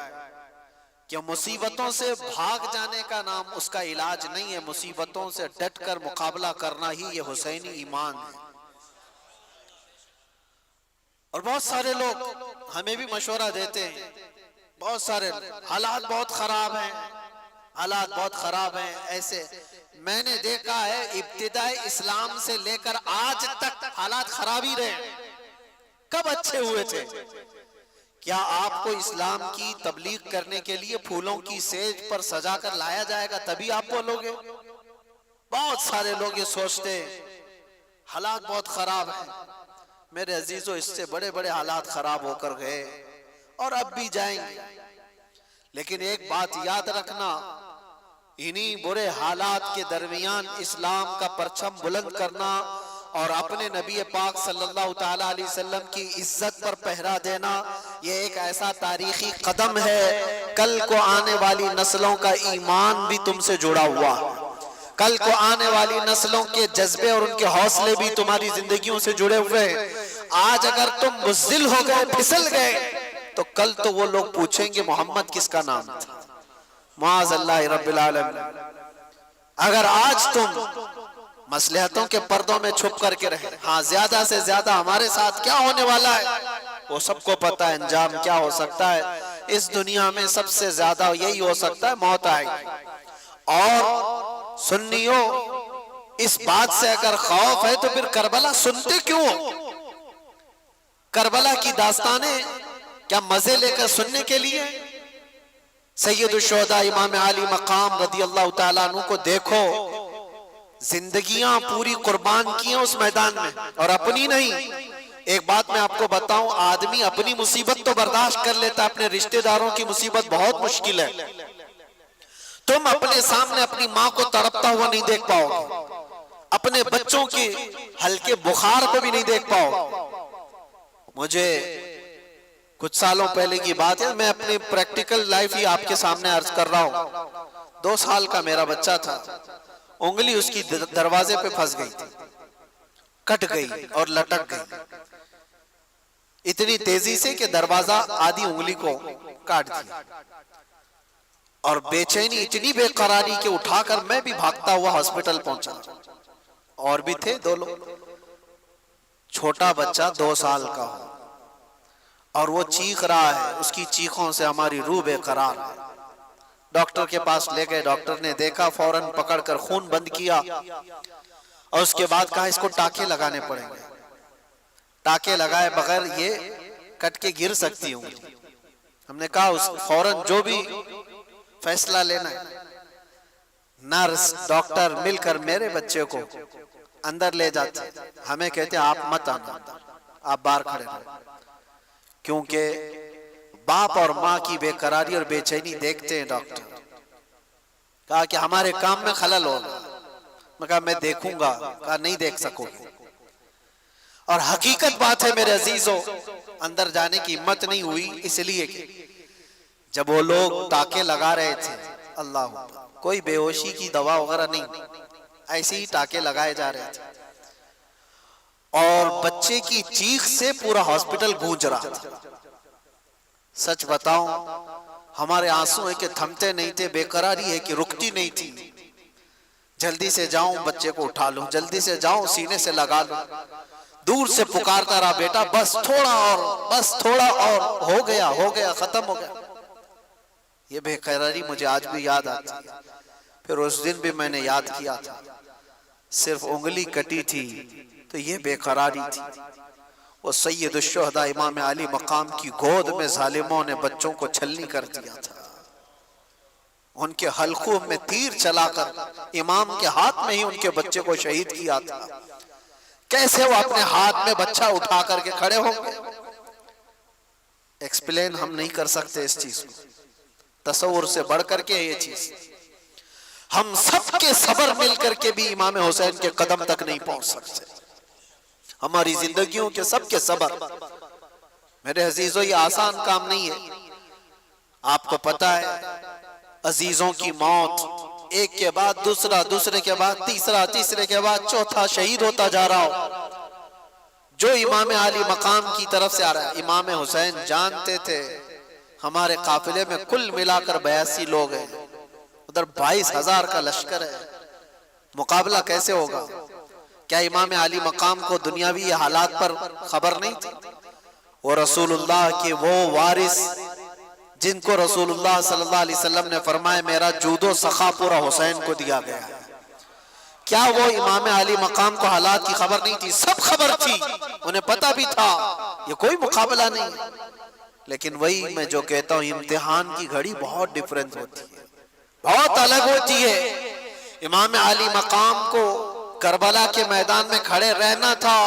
کہ مصیبتوں سے بھاگ جانے کا نام اس کا علاج نہیں ہے، مصیبتوں سے ڈٹ کر مقابلہ کرنا ہی یہ حسینی ایمان ہے۔ اور بہت سارے لوگ ہمیں بھی مشورہ دیتے ہیں، بہت سارے حالات بہت خراب ہیں، حالات بہت خراب ہیں، ایسے میں نے دیکھا ہے ابتدائی اسلام سے لے کر آج تک حالات خراب ہی رہے، کب اچھے ہوئے تھے؟ کیا آپ کو اسلام کی تبلیغ کرنے کے لیے پھولوں کی سیج پر سجا کر لایا جائے گا تبھی آپ بولوگے؟ بہت سارے لوگ یہ سوچتے ہیں حالات بہت خراب ہیں۔ میرے عزیزو، اس سے بڑے بڑے حالات خراب ہو کر گئے اور اب بھی جائیں گے، لیکن ایک بات یاد رکھنا، انہی برے حالات کے درمیان اسلام کا پرچم بلند کرنا اور اپنے نبی پاک صلی اللہ تعالیٰ علیہ وسلم کی عزت پر پہرا دینا، یہ ایک ایسا تاریخی قدم ہے، کل کو آنے والی نسلوں کا ایمان بھی تم سے جڑا ہوا، کل کو آنے والی نسلوں کے جذبے اور ان کے حوصلے بھی تمہاری زندگیوں سے جڑے ہوئے ہیں۔ آج اگر تم بزدل ہو گئے، پھسل گئے، تو کل تو وہ لوگ پوچھیں گے محمد کس کا نام تھا؟ معاذ اللہ رب العالمین۔ اگر آج تم مصلحتوں کے پردوں میں چھپ کر کے رہے، ہاں زیادہ سے زیادہ ہمارے ساتھ کیا ہونے والا ہے وہ سب کو پتا ہے، انجام کیا ہو سکتا ہے، اس دنیا میں سب سے زیادہ یہی ہو سکتا ہے، موت آئے گی۔ اور سنیو، اس بات سے اگر خوف ہے تو پھر کربلا سنتے کیوں؟ کربلا کی داستانیں کیا مزے لے کر سننے کے لیے؟ سید الشہداء امام علی مقام رضی اللہ تعالیٰ عنہ کو دیکھو، زندگیاں پوری قربان کی ہیں اس میدان میں، اور اپنی نہیں۔ ایک بات میں آپ کو بتاؤں، آدمی اپنی مصیبت تو برداشت کر لیتا، اپنے رشتہ داروں کی مصیبت بہت مشکل ہے۔ تم اپنے سامنے اپنی ماں کو تڑپتا ہوا نہیں دیکھ پاؤ گے، اپنے بچوں کی ہلکے بخار کو بھی نہیں دیکھ پاؤ۔ مجھے کچھ سالوں پہلے کی بات ہے، میں اپنی پریکٹیکل لائف ہی آپ کے سامنے عرض کر رہا ہوں۔ 2 سال کا میرا بچہ تھا، انگلی اس کی دروازے پہ پھنس گئی تھی، کٹ گئی اور لٹک گئی اتنی تیزی سے کہ دروازہ آدھی انگلی کو کاٹ دیا، اور بے چینی اتنی بے قراری کہ اٹھا کر میں بھی بھاگتا ہوا ہاسپٹل پہنچا، اور بھی تھے 2 لوگ۔ چھوٹا بچہ 2 سال کا ہو اور وہ چیخ رہا ہے، اس کی چیخوں سے ہماری روح بے قرار ہے۔ ڈاکٹر کے پاس لے گئے، ڈاکٹر نے دیکھا، فوراً پکڑ کر خون بند کیا اور اس کے بعد کہا اس کو ٹاکے لگانے پڑیں گے، ٹاکے لگائے بغیر یہ کٹ کے گر سکتی ہوں۔ ہم نے کہا اس فوراً جو بھی فیصلہ لینا ہے، نرس ڈاکٹر مل کر میرے بچے کو اندر لے جاتے، ہمیں کہتے آپ مت آنا، آپ باہر کھڑے رہو، کیونکہ باپ اور ماں کی بے قراری اور بے چینی دیکھتے ہیں ڈاکٹر۔ کہا کہ ہمارے کام میں خلل ہوگا، میں کہا میں دیکھوں گا، کہا نہیں دیکھ سکو گے۔ اور حقیقت بات ہے میرے عزیزوں، اندر جانے کی ہمت نہیں ہوئی، اس لیے کہ جب وہ لوگ ٹاکے لگا رہے تھے، اللہ کوئی بے ہوشی کی دوا وغیرہ نہیں، ایسے ہی ٹاکے لگائے جا رہے تھے، اور بچے کی چیخ سے پورا ہاسپٹل گونج رہا تھا۔ سچ بتاؤں ہمارے آنسو ہیں کہ تھمتے نہیں تھے، بے قراری ہے کہ رکتی نہیں تھی، جلدی سے جاؤں بچے کو اٹھا لوں، جلدی سے جاؤں سینے سے لگا لوں، دور سے پکارتا رہا بیٹا بس تھوڑا اور، بس تھوڑا اور، ہو گیا ختم ہو گیا۔ یہ بے قراری مجھے آج بھی یاد آتی ہے۔ پھر اس دن بھی میں نے یاد کیا تھا، صرف انگلی کٹی تھی تو یہ بے قراری تھی۔ وہ سید الشہداء امام علی مقام کی گود میں ظالموں نے بچوں کو چھلنی کر دیا تھا، ان کے حلقوں میں تیر چلا کر امام کے ہاتھ میں ہی ان کے بچے کو شہید کیا تھا۔ کیسے وہ اپنے ہاتھ میں بچہ اٹھا کر کے کھڑے ہوں گے؟ ایکسپلین ہم نہیں کر سکتے اس چیز کو، تصور سے بڑھ کر کے یہ چیز، ہم سب کے صبر مل کر کے بھی امام حسین کے قدم تک نہیں پہنچ سکتے۔ ہماری زندگیوں کے سب کے صبر، میرے عزیزوں یہ آسان کام نہیں ہے۔ آپ کو پتا ہے عزیزوں کی موت ایک کے بعد دوسرا، دوسرے کے بعد تیسرا، تیسرے کے بعد چوتھا شہید ہوتا جا رہا ہو، جو امام علی مقام کی طرف سے آ رہا ہے۔ امام حسین جانتے تھے ہمارے قافلے میں کل ملا کر 82 لوگ ہیں، ادھر 22,000 کا لشکر ہے، مقابلہ کیسے ہوگا؟ کیا امام علی مقام کو دنیاوی حالات پر خبر نہیں تھی؟ وہ رسول اللہ کے وہ وارث جن کو رسول اللہ صلی اللہ علیہ وسلم نے فرمایا میرا جود و سخا پورا حسین کو دیا گیا ہے، کیا وہ امام علی مقام کو حالات کی خبر نہیں تھی؟ سب خبر تھی، انہیں پتا بھی تھا یہ کوئی مقابلہ نہیں۔ لیکن وہی میں جو کہتا ہوں، امتحان کی گھڑی بہت ڈیفرنٹ ہوتی ہے، بہت الگ ہوتی ہے۔ امام علی مقام کو کربلا کے میدان میں کھڑے رہنا تھا،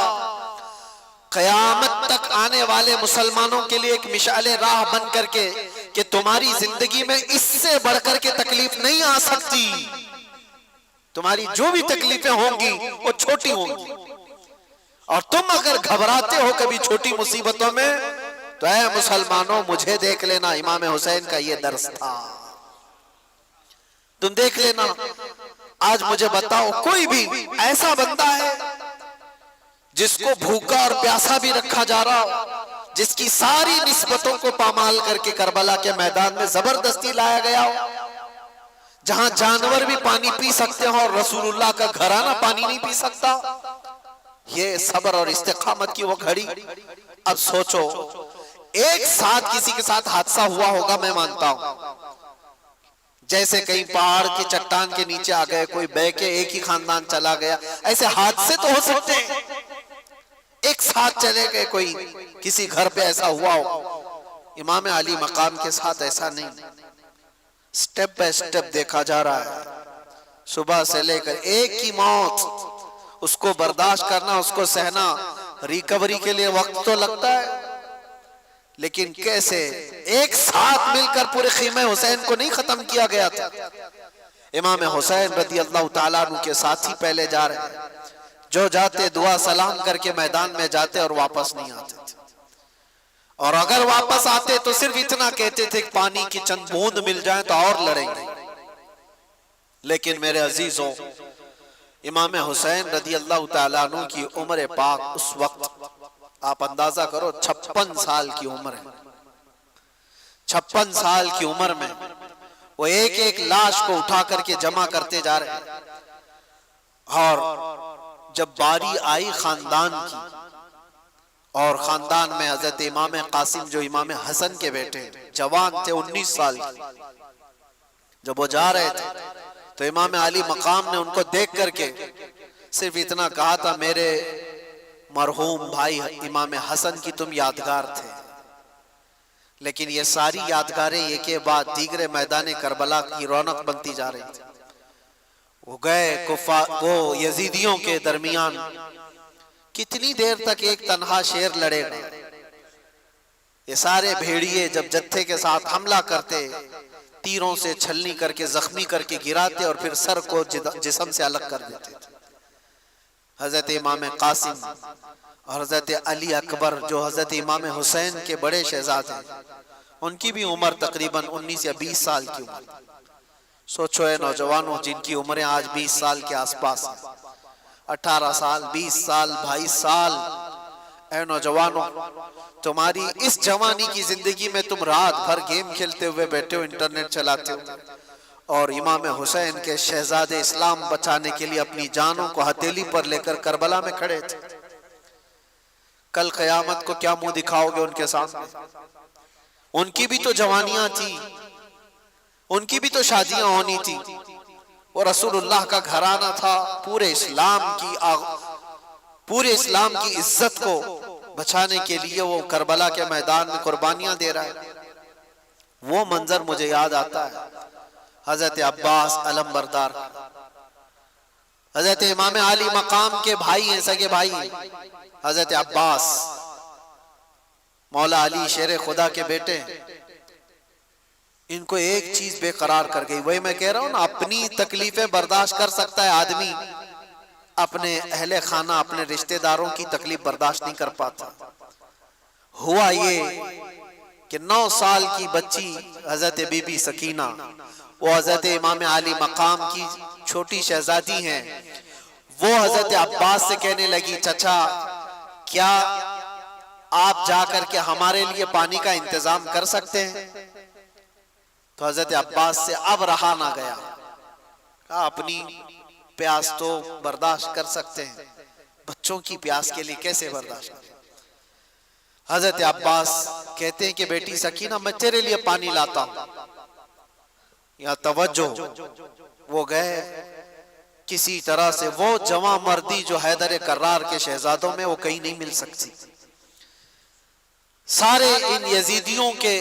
قیامت تک آنے والے مسلمانوں کے لیے ایک مشعل راہ بن کر کے کہ تمہاری زندگی میں اس سے بڑھ کر کے تکلیف نہیں آ سکتی، تمہاری جو بھی تکلیفیں ہوں گی وہ چھوٹی ہوں گی، اور تم اگر گھبراتے ہو کبھی چھوٹی مصیبتوں میں تو اے مسلمانوں مجھے دیکھ لینا، امام حسین کا یہ درس تھا، تم دیکھ لینا۔ آج مجھے بتاؤ کوئی بھی ایسا بندہ ہے جس کو بھوکا اور پیاسا بھی رکھا جا رہا ہو، جس کی ساری نسبتوں کو پامال کر کے کربلا کے میدان میں زبردستی لایا گیا ہو، جہاں جانور بھی پانی پی سکتے ہوں اور رسول اللہ کا گھرانہ پانی نہیں پی سکتا؟ یہ صبر اور استقامت کی وہ گھڑی۔ اب سوچو ایک ساتھ کسی کے ساتھ حادثہ ہوا ہوگا، میں مانتا ہوں، جیسے کئی پہاڑ کے چٹان کے نیچے آ گئے، کوئی بہ کے ایک ہی خاندان چلا گیا، ایسے حادثے تو ہو سکتے ہیں، ایک ساتھ چلے گئے، کوئی کسی گھر پہ ایسا ہوا ہو۔ امام علی مقام کے ساتھ ایسا نہیں، سٹیپ بائی سٹیپ دیکھا جا رہا ہے، صبح سے لے کر ایک کی موت، اس کو برداشت کرنا، اس کو سہنا، ریکوری کے لیے وقت تو لگتا ہے، لیکن کیسے ایک ساتھ مل کر پورے خیمہ حسین کو نہیں ختم کیا گیا تھا۔ امام حسین رضی اللہ تعالیٰ عنہ کے ساتھی پہلے جا رہے ہیں، جو جاتے دعا سلام کر کے میدان میں جاتے اور واپس نہیں آتے تھے، اور اگر واپس آتے تو صرف اتنا کہتے تھے کہ پانی کی چند بوند مل جائیں تو اور لڑیں گے۔ لیکن میرے عزیزوں، امام حسین رضی اللہ تعالیٰ عنہ کی عمر پاک اس وقت آپ اندازہ کرو 56 سال کی عمر ہے، 56 سال کی عمر میں وہ ایک ایک لاش کو اٹھا کر کے جمع کرتے جا رہے ہیں، اور جب باری آئی خاندان کی، اور خاندان میں حضرت امام قاسم جو امام حسن کے بیٹے جوان تھے 19 سال کی، جب وہ جا رہے تھے تو امام علی مقام نے ان کو دیکھ کر کے صرف اتنا کہا تھا میرے مرحوم بھائی امام حسن کی تم یادگار تھے، لیکن یہ ساری یادگاریں ایک کے بعد دیگر میدان کربلا کی رونق بنتی جا رہی تھی۔ وہ گئے وہ یزیدیوں کے درمیان، کتنی دیر تک ایک تنہا شیر لڑے گا؟ یہ سارے بھیڑیے جب جتھے کے ساتھ حملہ کرتے، تیروں سے چھلنی کر کے زخمی کر کے گراتے اور پھر سر کو جسم سے الگ کر دیتے تھے۔ حضرت امام قاسم اور حضرت علی اکبر جو حضرت امام حسین کے بڑے شہزادے ہیں، ان کی بھی عمر تقریباً 19 یا 20 سال کی عمر۔ سوچو اے نوجوانوں جن کی عمریں آج 20 سال کے آس پاس ہیں، 18 سال، 20 سال، 22 سال۔ اے نوجوانوں، تمہاری اس جوانی کی زندگی میں تم رات بھر گیم کھیلتے ہوئے بیٹھے ہو، انٹرنیٹ چلاتے ہو، اور امام حسین کے شہزادے اسلام بچانے کے لیے اپنی جانوں کو ہتھیلی پر لے کر کربلا میں کھڑے تھے۔ کل قیامت کو کیا منہ دکھاؤ گے ان کے سامنے؟ ان کی بھی تو جوانیاں تھی، ان کی بھی تو شادیاں ہونی تھی، وہ رسول اللہ کا گھرانہ تھا، پورے اسلام کی عزت کو بچانے کے لیے وہ کربلا کے میدان میں قربانیاں دے رہا ہے۔ وہ منظر مجھے یاد آتا ہے حضرت عباس علم بردار، حضرت امام علی مقام کے بھائی ہیں، سگے بھائی حضرت عباس، مولا علی شیر خدا کے بیٹے۔ ان کو ایک چیز بے قرار کر گئی، وہی میں کہہ رہا ہوں نا، اپنی تکلیفیں برداشت کر سکتا ہے آدمی، اپنے اہل خانہ اپنے رشتہ داروں کی تکلیف برداشت نہیں کر پاتا۔ ہوا یہ کہ 9 سال کی بچی حضرت بی بی سکینہ، وہ حضرت امام علی مقام کی چھوٹی شہزادی ہیں، وہ حضرت عباس سے کہنے لگی چچا کیا آپ جا کر کے ہمارے لیے پانی کا انتظام کر سکتے ہیں؟ تو حضرت عباس سے اب رہا نہ گیا، کہا اپنی پیاس تو برداشت کر سکتے ہیں، بچوں کی پیاس کے لیے کیسے برداشت کریں؟ حضرت عباس کہتے ہیں کہ بیٹی سکینہ میں تیرے لیے پانی لاتا ہوں۔ یا توجہ، وہ گئے کسی طرح سے، وہ جوان مردی جو حیدر کرار کے شہزادوں میں وہ کہیں نہیں مل سکتی، سارے ان یزیدیوں کے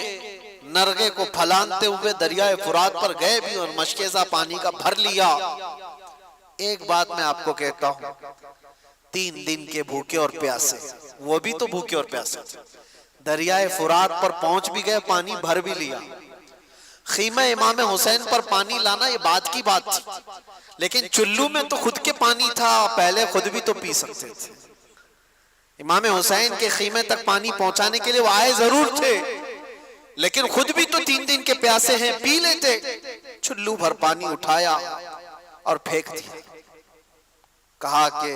نرغے کو پھلانتے ہوئے دریائے فرات پر گئے بھی اور مشکیزہ پانی کا بھر لیا۔ ایک بات میں آپ کو کہتا ہوں، 3 دن کے بھوکے اور پیاسے، وہ بھی تو بھوکے اور پیاسے تھے، دریائے فرات پر پہنچ بھی گئے، پانی بھر بھی لیا۔ خیمہ امام حسین پر پانی لانا یہ بات کی بات تھی، لیکن چلو میں تو خود کے پانی تھا، پہلے خود بھی تو پی سکتے تھے۔ امام حسین کے خیمے تک پانی پہنچانے کے لیے وہ آئے ضرور تھے، لیکن خود بھی تو 3 دن کے پیاسے ہیں، پی لیتے۔ چلو بھر پانی اٹھایا اور پھینک دیا، کہا کہ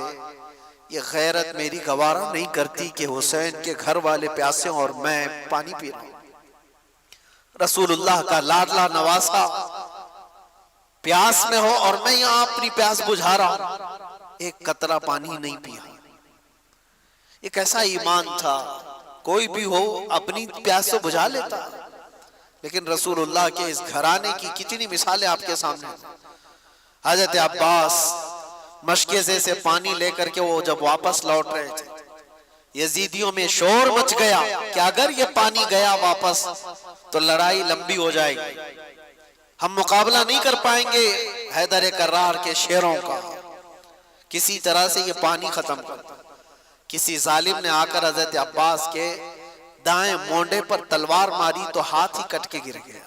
یہ غیرت میری گوارا نہیں کرتی کہ حسین کے گھر والے پیاسے اور میں پانی پی رہا ہوں۔ رسول اللہ کا لاڈلا نواسا پیاس میں ہو اور میں یہاں اپنی پیاس بجھا رہا ہوں، ایک قطرہ پانی نہیں پیا۔ ایک ایسا ایمان تھا، کوئی بھی ہو اپنی پیاس تو بجھا لیتا، لیکن رسول اللہ کے اس گھرانے کی کتنی مثالیں آپ کے سامنے۔ حضرت عباس مشکیزے سے پانی لے کر کے وہ جب واپس لوٹ رہے تھے، یزیدیوں میں شور مچ گیا کہ اگر یہ پانی گیا واپس تو لڑائی لمبی ہو جائے گی، ہم مقابلہ نہیں کر پائیں گے حیدر کرار کے شیروں کا، کسی طرح سے یہ پانی ختم کر۔ کسی ظالم نے آ کر حضرت عباس کے دائیں مونڈے پر تلوار ماری تو ہاتھ ہی کٹ کے گر گیا۔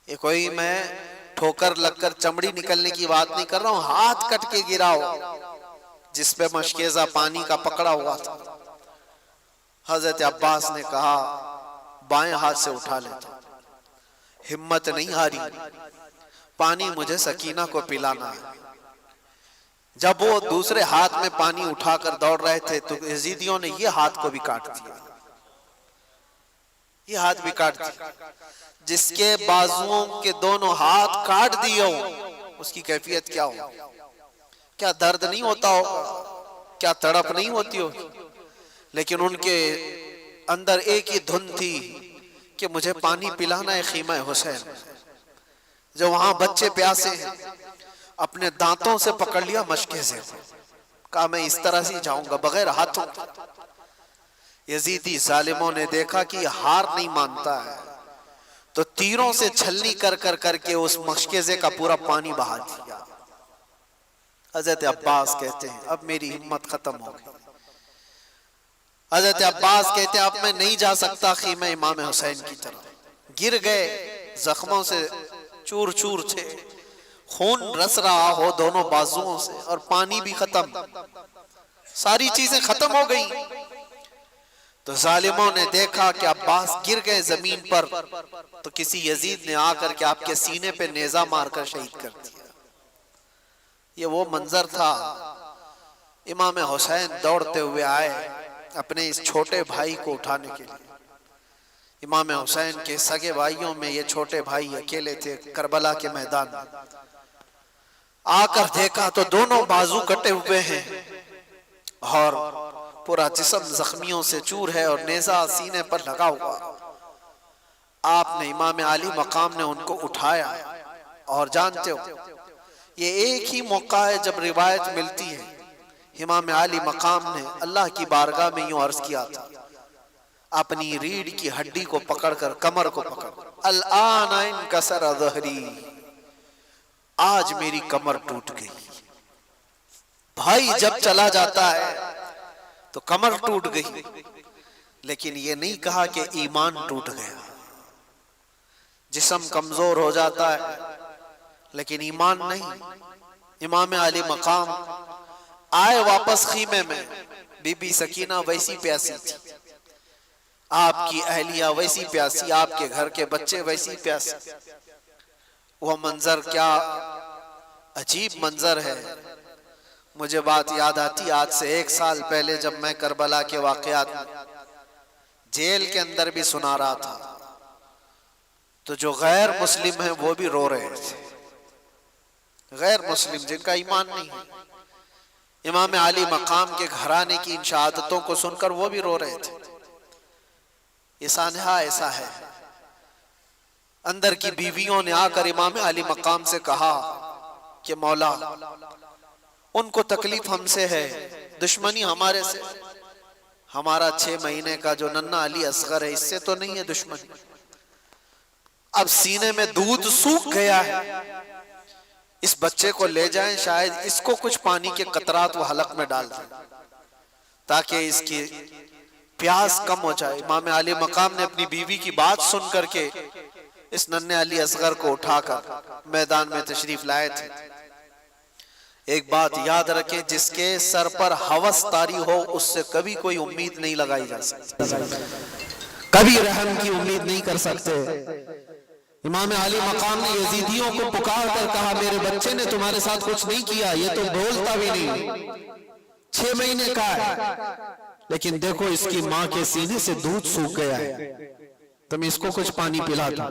یہ کوئی میں ٹھوکر لگ کر چمڑی نکلنے کی بات نہیں کر رہا ہوں، ہاتھ کٹ کے گرا ہو جس پہ مشکیزہ پانی کا پکڑا ہوا تھا۔ حضرت عباس نے کہا بائیں ہاتھ سے اٹھا لیتا، ہمت نہیں ہاری، پانی مجھے سکینہ کو پلانا ہے۔ جب وہ دوسرے ہاتھ میں پانی اٹھا کر دوڑ رہے تھے تو یزیدیوں نے یہ ہاتھ کو بھی کاٹ دیا، یہ ہاتھ بھی کاٹ دیا۔ جس کے بازوؤں کے دونوں ہاتھ کاٹ دیے ہوں اس کی کیفیت کیا ہو؟ کیا درد نہیں ہوتا ہوگا؟ کیا تڑپ نہیں ہوتی ہوگی؟ لیکن ان کے اندر ایک ہی دھن تھی کہ مجھے پانی پلانا ہے خیمہ حسین، جو وہاں بچے پیاسے ہیں، اپنے دانتوں سے پکڑ لیا مشکیزے کو، کہا میں اس طرح سے جاؤں گا بغیر ہاتھوں کے۔ یزیدی ظالموں نے دیکھا کہ یہ ہار نہیں مانتا ہے، تو تیروں سے چھلنی کر کر کر کے اس مشکیزے کا پورا پانی بہا دیا۔ حضرت عباس کہتے ہیں اب میری ہمت ختم ہو گئی۔ حضرت عباس کہتے ہیں اب میں نہیں جا سکتا خیمہ امام حسین کی طرف۔ گر گئے، زخموں سے چور چور تھے، خون رس رہا ہو دونوں بازوؤں سے، اور پانی بھی ختم، ساری چیزیں ختم ہو گئیں۔ تو ظالموں نے دیکھا کہ عباس گر گئے زمین پر، تو کسی یزید نے آ کر کے آپ کے سینے پہ نیزہ مار کر شہید کر دیا۔ یہ وہ منظر تھا۔ امام حسین دوڑتے ہوئے آئے اپنے اس چھوٹے بھائی کو اٹھانے کے لیے۔ امام حسین کے سگے بھائیوں میں یہ چھوٹے بھائی اکیلے تھے کربلا کے میدان میں۔ آ کر دیکھا تو دونوں بازو کٹے ہوئے ہیں اور پورا جسم زخمیوں سے چور ہے اور نیزہ سینے پر لگا ہوا۔ آپ نے امام علی مقام نے ان کو اٹھایا، اور جانتے ہو یہ ایک ہی موقع ہے جب روایت ملتی ہے امام علی مقام نے اللہ کی بارگاہ میں یوں عرض کیا تھا، اپنی ریڑھ کی ہڈی کو پکڑ کر، کمر کو پکڑ، الآن انکسر ظہری، آج میری کمر ٹوٹ گئی۔ بھائی جب چلا جاتا ہے تو کمر ٹوٹ گئی، لیکن یہ نہیں کہا کہ ایمان ٹوٹ گیا۔ جسم کمزور ہو جاتا ہے لیکن ایمان نہیں۔ امام علی مقام آئے واپس خیمے میں، بی بی سکینہ ویسی پیاسی تھی، آپ کی اہلیہ ویسی پیاسی، آپ کے گھر کے بچے ویسی پیاسی۔ وہ منظر کیا عجیب منظر ہے۔ مجھے بات یاد آتی آج سے 1 سال پہلے جب میں کربلا کے واقعات میں جیل کے اندر بھی سنا رہا تھا، تو جو غیر مسلم ہیں وہ بھی رو رہے تھے، غیر مسلم جن کا ایمان نہیں ہے، امام علی مقام کے گھرانے کی ان شہادتوں کو سن کر وہ بھی رو رہے تھے۔ یہ سانحہ ایسا ہے۔ اندر کی بیویوں نے آ کر امام علی مقام سے کہا کہ مولا ان کو تکلیف ہم سے ہے، دشمنی ہمارے سے، ہمارا 6 مہینے کا جو ننھا علی اصغر ہے اس سے تو نہیں ہے دشمنی، اب سینے میں دودھ سوکھ گیا ہے، اس بچے کو لے جائیں، شاید اس کو کچھ پانی کے قطرات وہ حلق میں ڈال دیں تاکہ اس کی پیاس کم ہو جائے۔ امام علی مقام نے اپنی بیوی کی بات سن کر کے اس ننھے علی اصغر کو اٹھا کر میدان میں تشریف لائے تھے۔ ایک بات یاد رکھیں، جس کے سر پر ہوس طاری ہو اس سے کبھی کوئی امید نہیں لگائی جا سکتی، کبھی رحم کی امید نہیں کر سکتے۔ امام علی مقام نے یزیدیوں کو پکار کر کہا میرے بچے نے تمہارے ساتھ کچھ نہیں کیا، یہ تو بولتا بھی نہیں، 6 مہینے کا ہے، لیکن دیکھو اس کی ماں کے سینے سے دودھ سوکھ گیا ہے، تم اس کو کچھ پانی پلا دو۔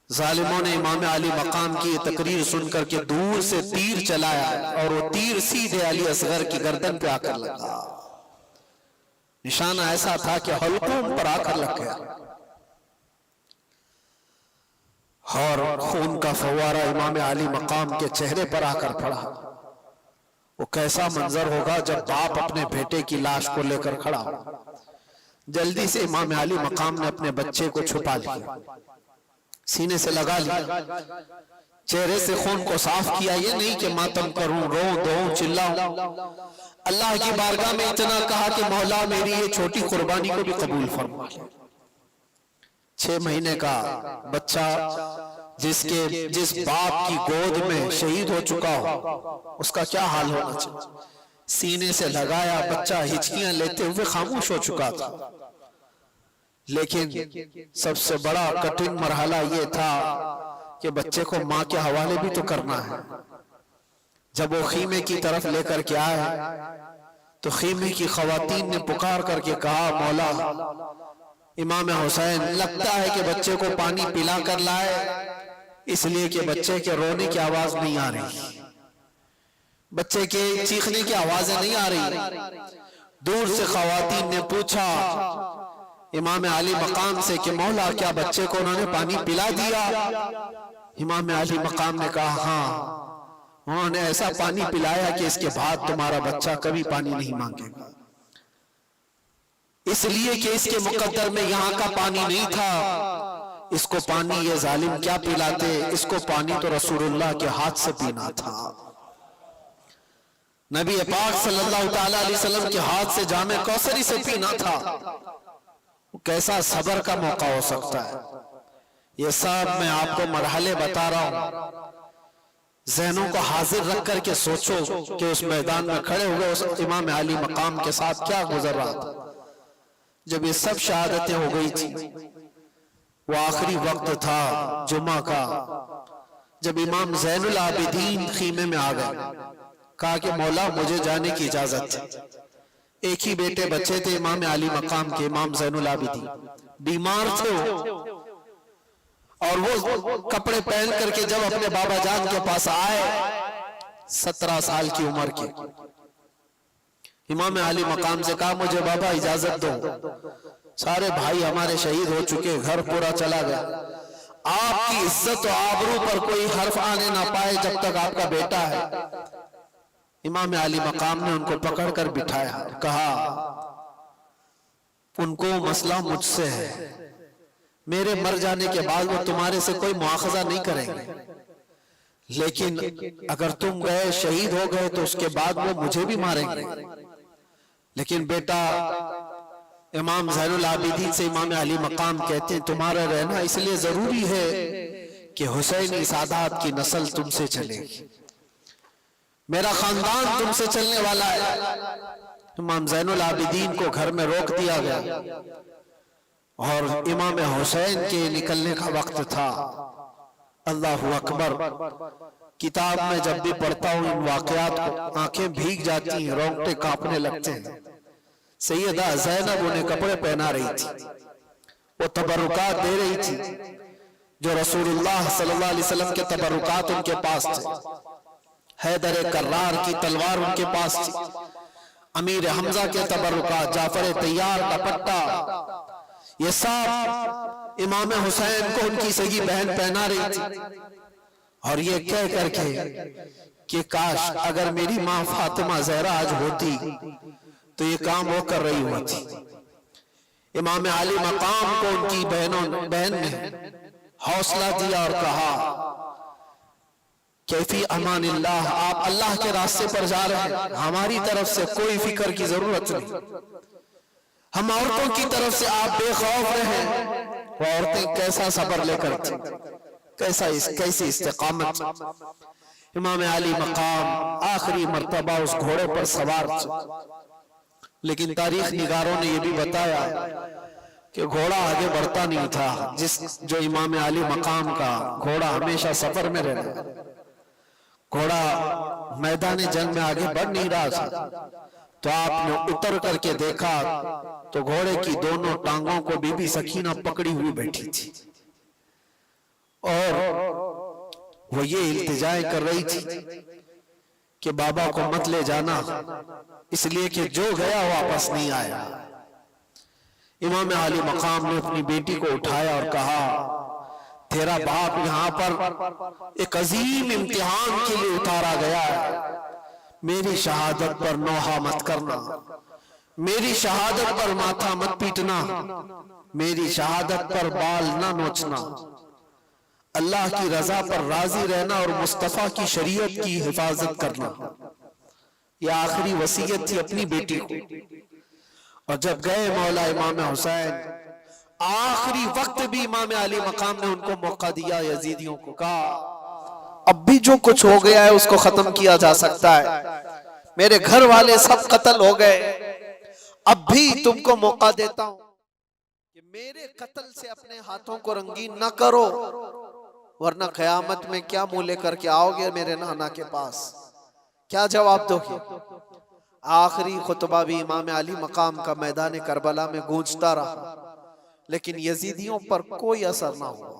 ظالموں نے امام علی مقام کی یہ تقریر سن کر کے دور سے تیر چلایا، اور وہ تیر سیدھے علی اصغر کی گردن پہ آ کر لگا۔ نشانہ ایسا تھا کہ حلقوم پر آ کر لگ گیا، اور خون کا فوارہ امام علی مقام کے چہرے پر آ کر پڑا۔ وہ کیسا منظر ہوگا جب باپ اپنے بیٹے کی لاش کو لے کر کھڑا ہو۔ جلدی سے امام علی مقام نے اپنے بچے کو چھپا لیا، سینے سے لگا لیا، چہرے سے خون کو صاف کیا، یہ نہیں کہ ماتم کروں، رو دو، چلاؤں۔ اللہ کی بارگاہ میں اتنا کہا کہ مولا میری یہ چھوٹی قربانی کو بھی قبول فرما لے۔ 6 مہینے کا بچہ جس باپ کی گود میں شہید ہو چکا ہو، اس کا کیا حال ہونا چاہیے۔ سینے سے لگایا، بچہ ہچکیاں لیتے ہوئے خاموش ہو چکا تھا، لیکن سب سے بڑا کٹھن مرحلہ یہ تھا کہ بچے کو ماں کے حوالے بھی تو کرنا ہے۔ جب وہ خیمے کی طرف لے کر کے آئے تو خیمے کی خواتین نے پکار کر کے کہا مولا امام حسین لگتا ہے کہ بچے کو پانی پلا کر لائے، اس لیے کہ بچے کے رونے کی آواز نہیں آ رہی، بچے کے چیخنے کی آوازیں نہیں آ رہی۔ دور سے خواتین نے پوچھا امام علی مقام سے کہ مولا کیا بچے کو انہوں نے پانی پلا دیا؟ امام علی مقام نے کہا ہاں، انہوں نے ایسا پانی پلایا کہ اس کے بعد تمہارا بچہ کبھی پانی نہیں مانگے گا، اس لیے کہ اس کے مقدر میں یہاں کا پانی نہیں تھا، اس کو پانی یہ ظالم کیا پلاتے، اس کو پانی تو رسول اللہ کے ہاتھ سے پینا تھا، نبی پاک صلی اللہ تعالیٰ علیہ وسلم کے ہاتھ سے جام کوثری سے پینا تھا۔ کیسا صبر کا موقع ہو سکتا ہے؟ یہ سب میں آپ کو مرحلے بتا رہا ہوں، ذہنوں کو حاضر رکھ کر کے سوچو کہ اس میدان میں کھڑے ہوئے اس امام علی مقام کے ساتھ کیا گزر رہا تھا۔ جب یہ سب شہادتیں ہو گئی تھی، وہ آخری وقت تھا جمعہ کا، جب امام زین العابدین خیمے میں آ گئے، کہا کہ مولا مجھے جانے کی اجازت ہے۔ ایک ہی بیٹے بچے تھے امام علی مقام کے، امام زین العابدین، بیمار تھے اور وہ کپڑے پہن کر کے جب اپنے بابا جان کے پاس آئے، 17 سال کی عمر کے، امام علی مقام سے کہا مجھے بابا اجازت دو، سارے بھائی ہمارے شہید ہو چکے، گھر پورا چلا گیا، آپ کی عزت و آبرو پر کوئی حرف آنے نہ پائے جب تک آپ کا بیٹا ہے۔ امام علی مقام نے ان کو پکڑ کر بٹھایا، کہا ان کو مسئلہ مجھ سے ہے، میرے مر جانے کے بعد وہ تمہارے سے کوئی مواخذہ نہیں کریں گے، لیکن اگر تم گئے شہید ہو گئے تو اس کے بعد وہ مجھے بھی ماریں گے، لیکن بیٹا امام زین العابدین سے امام علی مقام کہتے ہیں تمہارا رہنا اس لیے ضروری ہے کہ حسینی سادات کی نسل تم سے چلے گی، میرا خاندان تم سے چلنے والا ہے۔ امام زین العابدین کو گھر میں روک دیا گیا اور امام حسین کے نکلنے کا وقت تھا۔ اللہ اکبر، کتاب میں جب بھی پڑھتا ہوں ان واقعات کو آنکھیں بھیگ جاتی ہیں، رونگٹے کانپنے لگتے ہیں۔ سیدہ زینب انہیں کپڑے پہنا رہی تھی، وہ تبرکات دے رہی تھی جو رسول اللہ صلی اللہ علیہ وسلم کے تبرکات ان کے پاس تھے، حیدر کرار کی تلوار ان کے پاس تھی، امیر حمزہ کے تبرکات، جعفر طیار کا پٹا، یہ سب امام حسین کو ان کی سگی بہن پہنا رہی تھی، اور یہ کہہ کر کے کہ کاش اگر میری ماں فاطمہ زہرا آج ہوتی تو یہ کام وہ کر رہی ہوتی۔ امام علی مقام کو ان کی بہن نے حوصلہ دیا اور کہا کہ فی امان اللہ، آپ اللہ کے راستے پر جا رہے ہیں، ہماری طرف سے کوئی فکر کی ضرورت نہیں، ہم عورتوں کی طرف سے آپ بے خوف رہیں۔ وہ عورتیں کیسا صبر لے کر تھیں، کیسی استقامت۔ امام علی مقام آخری مرتبہ اس گھوڑے پر سوار تھے، لیکن تاریخ نگاروں نے یہ بھی بتایا کہ گھوڑا آگے بڑھتا نہیں تھا، جو امام علی مقام کا گھوڑا ہمیشہ سفر میں رہنا، گھوڑا میدان جنگ میں آگے بڑھ نہیں رہا تھا، تو آپ نے اتر کر کے دیکھا تو گھوڑے کی دونوں ٹانگوں کو بی بی سکینہ پکڑی ہوئی بیٹھی تھی، اور وہ یہ التجائیں کر رہی تھی کہ بابا کو مت لے جانا، اس لیے کہ جو گیا واپس نہیں آیا۔ امام علی مقام نے اپنی بیٹی کو اٹھایا اور کہا تیرا باپ یہاں پر ایک عظیم امتحان کے لیے اتارا گیا ہے، میری شہادت پر نوحہ مت کرنا، میری شہادت پر ماتھا مت پیٹنا، میری شہادت پر بال نہ نوچنا، اللہ کی رضا پر راضی رہنا اور مصطفیٰ کی شریعت کی حفاظت کرنا۔ یہ آخری وصیت تھی اپنی بیٹی کو۔ اور جب گئے مولا امام حسین، آخری وقت بھی امام علی مقام نے ان کو موقع دیا، یزیدیوں کو کہا اب بھی جو کچھ ہو گیا ہے اس کو ختم کیا جا سکتا ہے، میرے گھر والے سب قتل ہو گئے، اب بھی تم کو موقع دیتا ہوں کہ میرے قتل سے اپنے ہاتھوں کو رنگین نہ کرو، ورنہ قیامت میں کیا منہ لے کر کے آؤ گے میرے نانا کے پاس، کیا جواب دو گے؟ آخری خطبہ بھی امام علی مقام کا میدان کربلا میں گونجتا رہا، لیکن یزیدیوں پر کوئی اثر نہ ہوا۔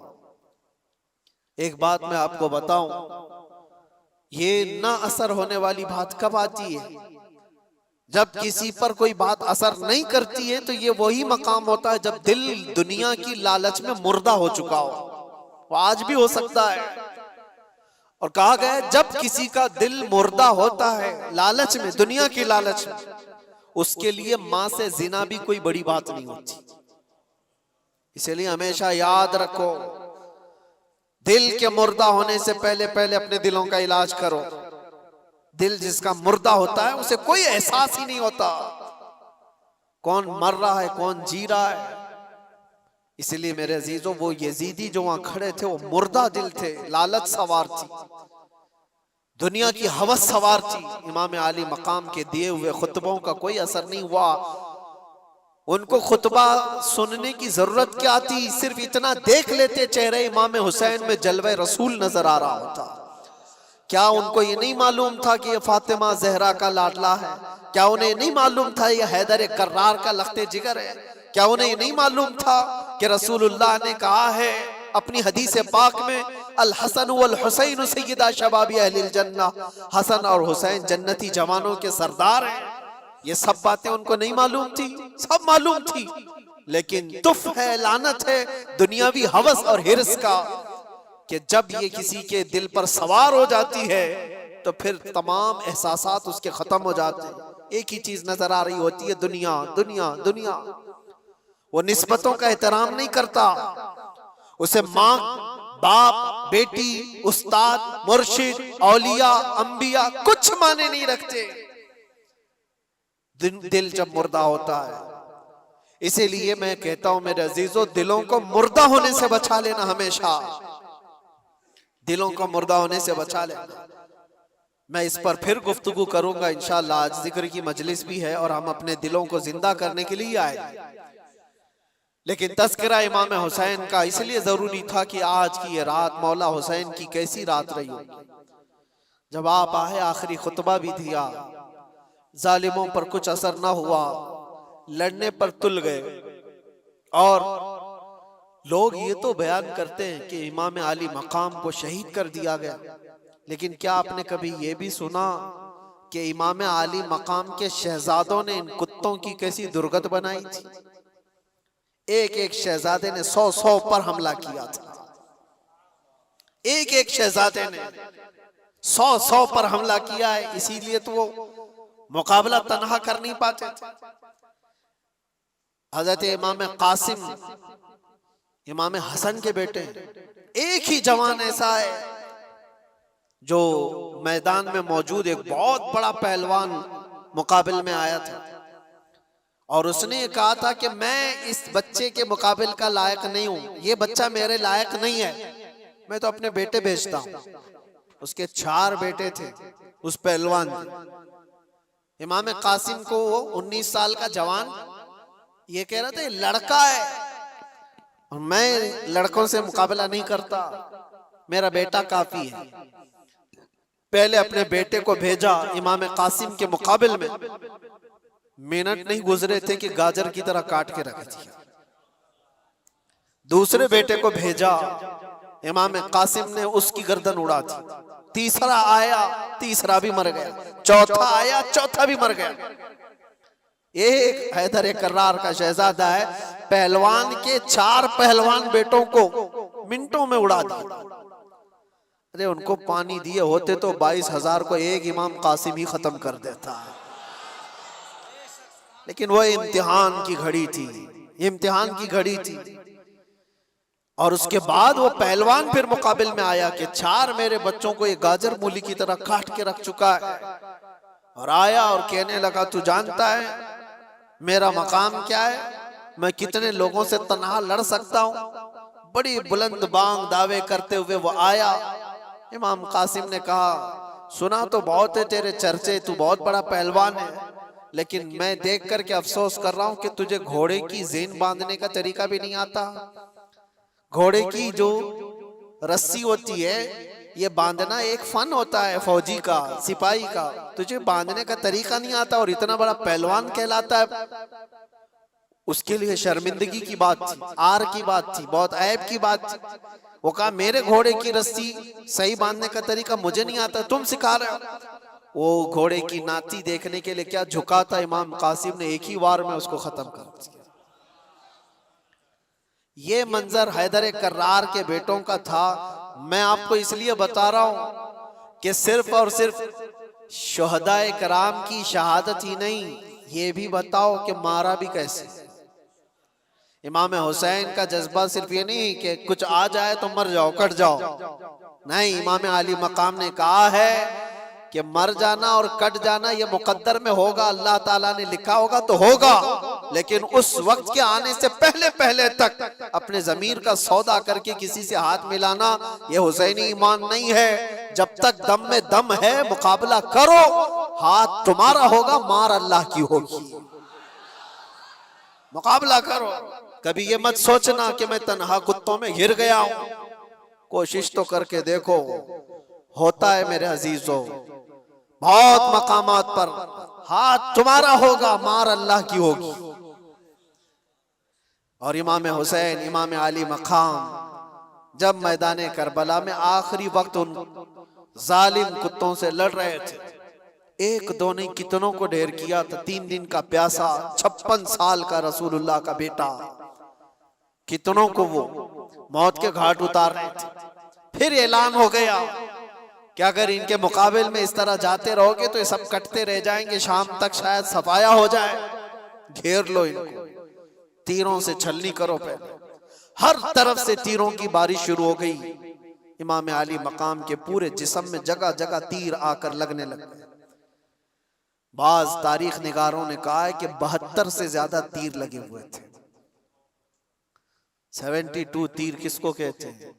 ایک بات میں آپ کو بتاؤں، یہ نہ اثر ہونے والی بات کب آتی ہے؟ جب کسی پر کوئی بات اثر نہیں کرتی ہے تو یہ وہی مقام ہوتا ہے جب دل دنیا کی لالچ میں مردہ ہو چکا ہو، وہ آج بھی ہو سکتا ہے، اور کہا گیا جب کسی کا دل مردہ ہوتا ہے لالچ میں، دنیا کی لالچ میں، اس کے لیے ماں سے زنا بھی کوئی بڑی بات نہیں ہوتی۔ اسی لیے ہمیشہ یاد رکھو، دل کے مردہ ہونے سے پہلے اپنے دلوں کا علاج کرو۔ دل جس کا مردہ ہوتا ہے اسے کوئی احساس ہی نہیں ہوتا کون مر رہا ہے کون جی رہا ہے۔ اسی لیے میرے عزیزوں، وہ یزیدی جو وہاں کھڑے تھے وہ مردہ دل تھے، لالچ سوار تھی، دنیا کی ہوس سوار تھی۔ امام عالی مقام کے دیے ہوئے خطبوں کا کوئی اثر نہیں ہوا، ان کو خطبہ سننے کی ضرورت کیا تھی، صرف اتنا دیکھ لیتے چہرے امام حسین میں جلوہ رسول نظر آ رہا ہوتا۔ کیا ان کو یہ نہیں معلوم تھا کہ یہ فاطمہ زہرا کا لاڈلا ہے؟ کیا انہیں نہیں معلوم تھا یہ حیدر کرار کا لخت جگر ہے؟ کیا انہیں یہ نہیں معلوم تھا کہ رسول اللہ نے کہا ہے اپنی حدیث پاک میں، الحسن والحسین سیدہ شباب اہل الجنہ، حسن اور حسین جنتی جوانوں کے سردار ہیں؟ یہ سب باتیں ان کو نہیں معلوم تھی؟ سب معلوم تھی، لیکن تف ہے، لعنت ہے دنیاوی ہوس اور ہرس کا کہ جب یہ کسی کے دل پر سوار ہو جاتی ہے تو پھر تمام احساسات اس کے ختم ہو جاتے ہیں۔ ایک ہی چیز نظر آ رہی ہوتی ہے، دنیا دنیا دنیا۔ وہ نسبتوں کا احترام نہیں کرتا، اسے ماں باپ بیٹی استاد مرشد اولیاء انبیاء کچھ معنی نہیں رکھتے دل جب مردہ ہوتا ہے۔ اسی لیے میں کہتا ہوں میرے عزیزو، دلوں کو مردہ ہونے سے بچا لینا، ہمیشہ دلوں کو مردہ ہونے سے بچا لینا۔ میں اس پر پھر گفتگو کروں گا انشاءاللہ، آج ذکر کی مجلس بھی ہے اور ہم اپنے دلوں کو زندہ کرنے کے لیے آئے، لیکن تذکرہ امام حسین کا اس لیے ضروری تھا کہ آج کی یہ رات مولا حسین کی کیسی رات رہی ہوگی۔ جب آپ آئے آخری خطبہ بھی دیا، ظالموں پر کچھ اثر نہ ہوا، لڑنے پر تل گئے، اور لوگ یہ تو بیان کرتے ہیں کہ امام علی مقام کو شہید کر دیا گیا، لیکن کیا آپ نے کبھی یہ بھی سنا کہ امام علی مقام کے شہزادوں نے ان کتوں کی کیسی درگت بنائی تھی؟ ایک ایک شہزادے نے 100 پر حملہ کیا تھا، ایک ایک شہزادے نے 100 پر حملہ کیا ہے، اسی لیے تو وہ مقابلہ تنہا کر نہیں پاتے تھے۔ حضرت امام قاسم امام حسن کے بیٹے، ایک ہی جوان ایسا ہے جو میدان میں موجود ایک بہت بڑا پہلوان مقابل میں آیا تھا، اور اس نے کہا تھا کہ میں اس بچے کے مقابل کا لائق نہیں ہوں، یہ بچہ میرے لائق نہیں ہے، میں تو اپنے بیٹے بھیجتا ہوں۔ اس کے 4 بیٹے تھے اس پہلوان کے۔ امام قاسم کو 19 سال کا جوان یہ کہہ رہا تھا یہ لڑکا ہے، میں لڑکوں سے مقابلہ نہیں کرتا، میرا بیٹا کافی ہے۔ پہلے اپنے بیٹے کو بھیجا امام قاسم کے مقابل میں، منٹ نہیں گزرے تھے کہ گاجر کی طرح کاٹ کے رکھ دیا۔ دوسرے بیٹے کو بھیجا، امام قاسم نے اس کی گردن اڑا دی۔ تیسرا آیا، تیسرا بھی مر گیا۔ چوتھا آیا، چوتھا بھی مر گیا۔ ایک حیدر کرار کا شہزادہ ہے، پہلوان کے 4 پہلوان بیٹوں کو منٹوں میں اڑا دیا۔ ارے ان کو پانی دیے ہوتے تو 22,000 کو ایک امام قاسم ہی ختم کر دیتا، لیکن وہ امتحان کی گھڑی تھی، امتحان کی گھڑی تھی۔ اور اس کے بعد وہ پہلوان پھر مقابل میں آیا کہ 4 میرے بچوں کو یہ گاجر مولی کی طرح کاٹ کے رکھ چکا ہے، اور آیا اور کہنے لگا تو جانتا ہے میرا مقام کیا ہے، میں کتنے لوگوں سے تنہا لڑ سکتا ہوں۔ بڑی بلند بانگ دعوے کرتے ہوئے وہ آیا۔ امام قاسم نے کہا سنا تو بہت ہے تیرے چرچے، تو بہت بڑا پہلوان ہے، لیکن میں دیکھ کر کے افسوس کر رہا ہوں کہ تجھے گھوڑے کی زین باندھنے کا طریقہ بھی نہیں آتا۔ گھوڑے کی جو رسی ہوتی ہے یہ باندھنا ایک فن ہوتا ہے فوجی کا، سپاہی کا، تجھے باندھنے کا طریقہ نہیں آتا اور اتنا بڑا پہلوان کہلاتا ہے۔ اس کے لیے شرمندگی کی بات تھی، آر کی بات تھی، بہت عیب کی بات تھی۔ وہ کہا میرے گھوڑے کی رسی صحیح باندھنے کا طریقہ مجھے نہیں آتا، تم سکھا رہے ہو۔ وہ گھوڑے کی ناتی دیکھنے کے لیے کیا جھکا تھا، امام قاسم نے ایک ہی وار میں اس کو ختم کر دیا۔ یہ منظر حیدر کرار کے بیٹوں کا تھا میں آپ کو اس لیے بتا رہا ہوں کہ صرف اور صرف شہدائے کرام کی شہادت ہی نہیں، یہ بھی بتاؤ کہ مارا بھی کیسے۔ امام حسین کا جذبہ صرف یہ نہیں کہ کچھ آ جائے تو مر جاؤ، کٹ جاؤ، نہیں، امام علی مقام نے کہا ہے کہ مر جانا اور کٹ جانا یہ مقدر میں ہوگا، اللہ تعالیٰ نے لکھا ہوگا تو ہوگا، لیکن اس وقت کے آنے سے پہلے پہلے تک اپنے ضمیر کا سودا کر کے کسی سے ہاتھ ملانا یہ حسینی ایمان نہیں ہے۔ جب تک دم میں دم ہے مقابلہ کرو، ہاتھ تمہارا ہوگا، مار اللہ کی ہوگی، مقابلہ کرو۔ کبھی یہ مت سوچنا کہ میں تنہا کتوں میں گر گیا ہوں، کوشش تو کر کے دیکھو، ہوتا ہے میرے عزیزوں، بہت مقامات پر ہاتھ تمہارا ہوگا، مار اللہ کی ہوگی۔ اور امام حسین، امام علی مقام جب میدان کربلا میں آخری وقت ان ظالم کتوں سے لڑ رہے تھے، ایک دو نہیں کتنوں کو ڈھیر کیا تھا، 3 دن کا پیاسا، 56 سال کا رسول اللہ کا بیٹا، کتنوں کو وہ موت کے گھاٹ اتار رہے تھے۔ پھر اعلان ہو گیا کہ اگر ان کے مقابل میں اس طرح جاتے رہو گے تو یہ سب کٹتے رہ جائیں گے، شام تک شاید صفایا ہو جائے، گھیر لو ان کو، تیروں سے چھلنی کرو۔ پہلے ہر طرف سے تیروں کی بارش شروع ہو گئی، امام علی مقام کے پورے جسم میں جگہ جگہ تیر آ کر لگنے لگے۔ بعض تاریخ نگاروں نے کہا ہے کہ 72 سے زیادہ تیر لگے ہوئے تھے۔ 72 تیر کس کو کہتے ہیں؟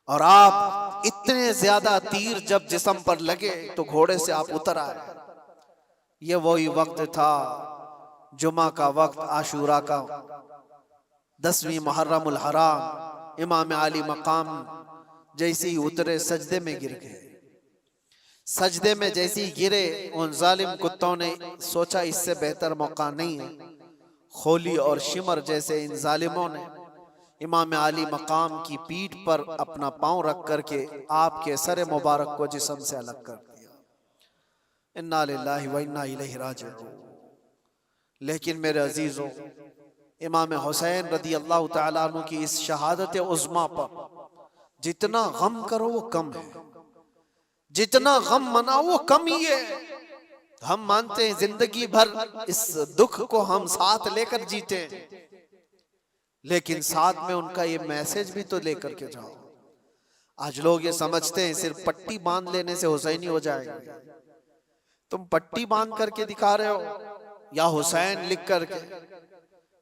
اور آپ اتنے زیادہ تیر جب جسم پر لگے تو گھوڑے سے آپ اتر آئے۔ یہ وہی وقت تھا، جمعہ کا وقت، عاشوراء کا 10ویں محرم الحرام، امام علی مقام جیسے ہی اترے سجدے میں گر گئے۔ سجدے میں جیسے ہی گرے ان ظالم کتوں نے سوچا اس سے بہتر موقع نہیں ہے، خولی اور شمر جیسے ان ظالموں نے امام علی مقام کی پیٹھ پر اپنا پاؤں رکھ کر کے آپ کے سر مبارک کو جسم سے الگ کر دیا۔ انا للہ و انا الیہ راجعون۔ لیکن میرے عزیزوں، امام حسین رضی اللہ تعالیٰ عنہ کی اس شہادت عظمیٰ پر جتنا غم کرو وہ کم ہے، جتنا غم مناؤ وہ کم ہی ہے۔ ہم مانتے ہیں زندگی بھر اس دکھ کو ہم ساتھ لے کر جیتے ہیں، لیکن ساتھ میں ان کا یہ میسج بھی تو لے کر کے جاؤ۔ آج لوگ یہ سمجھتے ہیں صرف پٹی باندھ لینے سے حسینی ہو جائے گا۔ تم پٹی باندھ کر کے دکھا رہے ہو یا حسین لکھ کر کے؟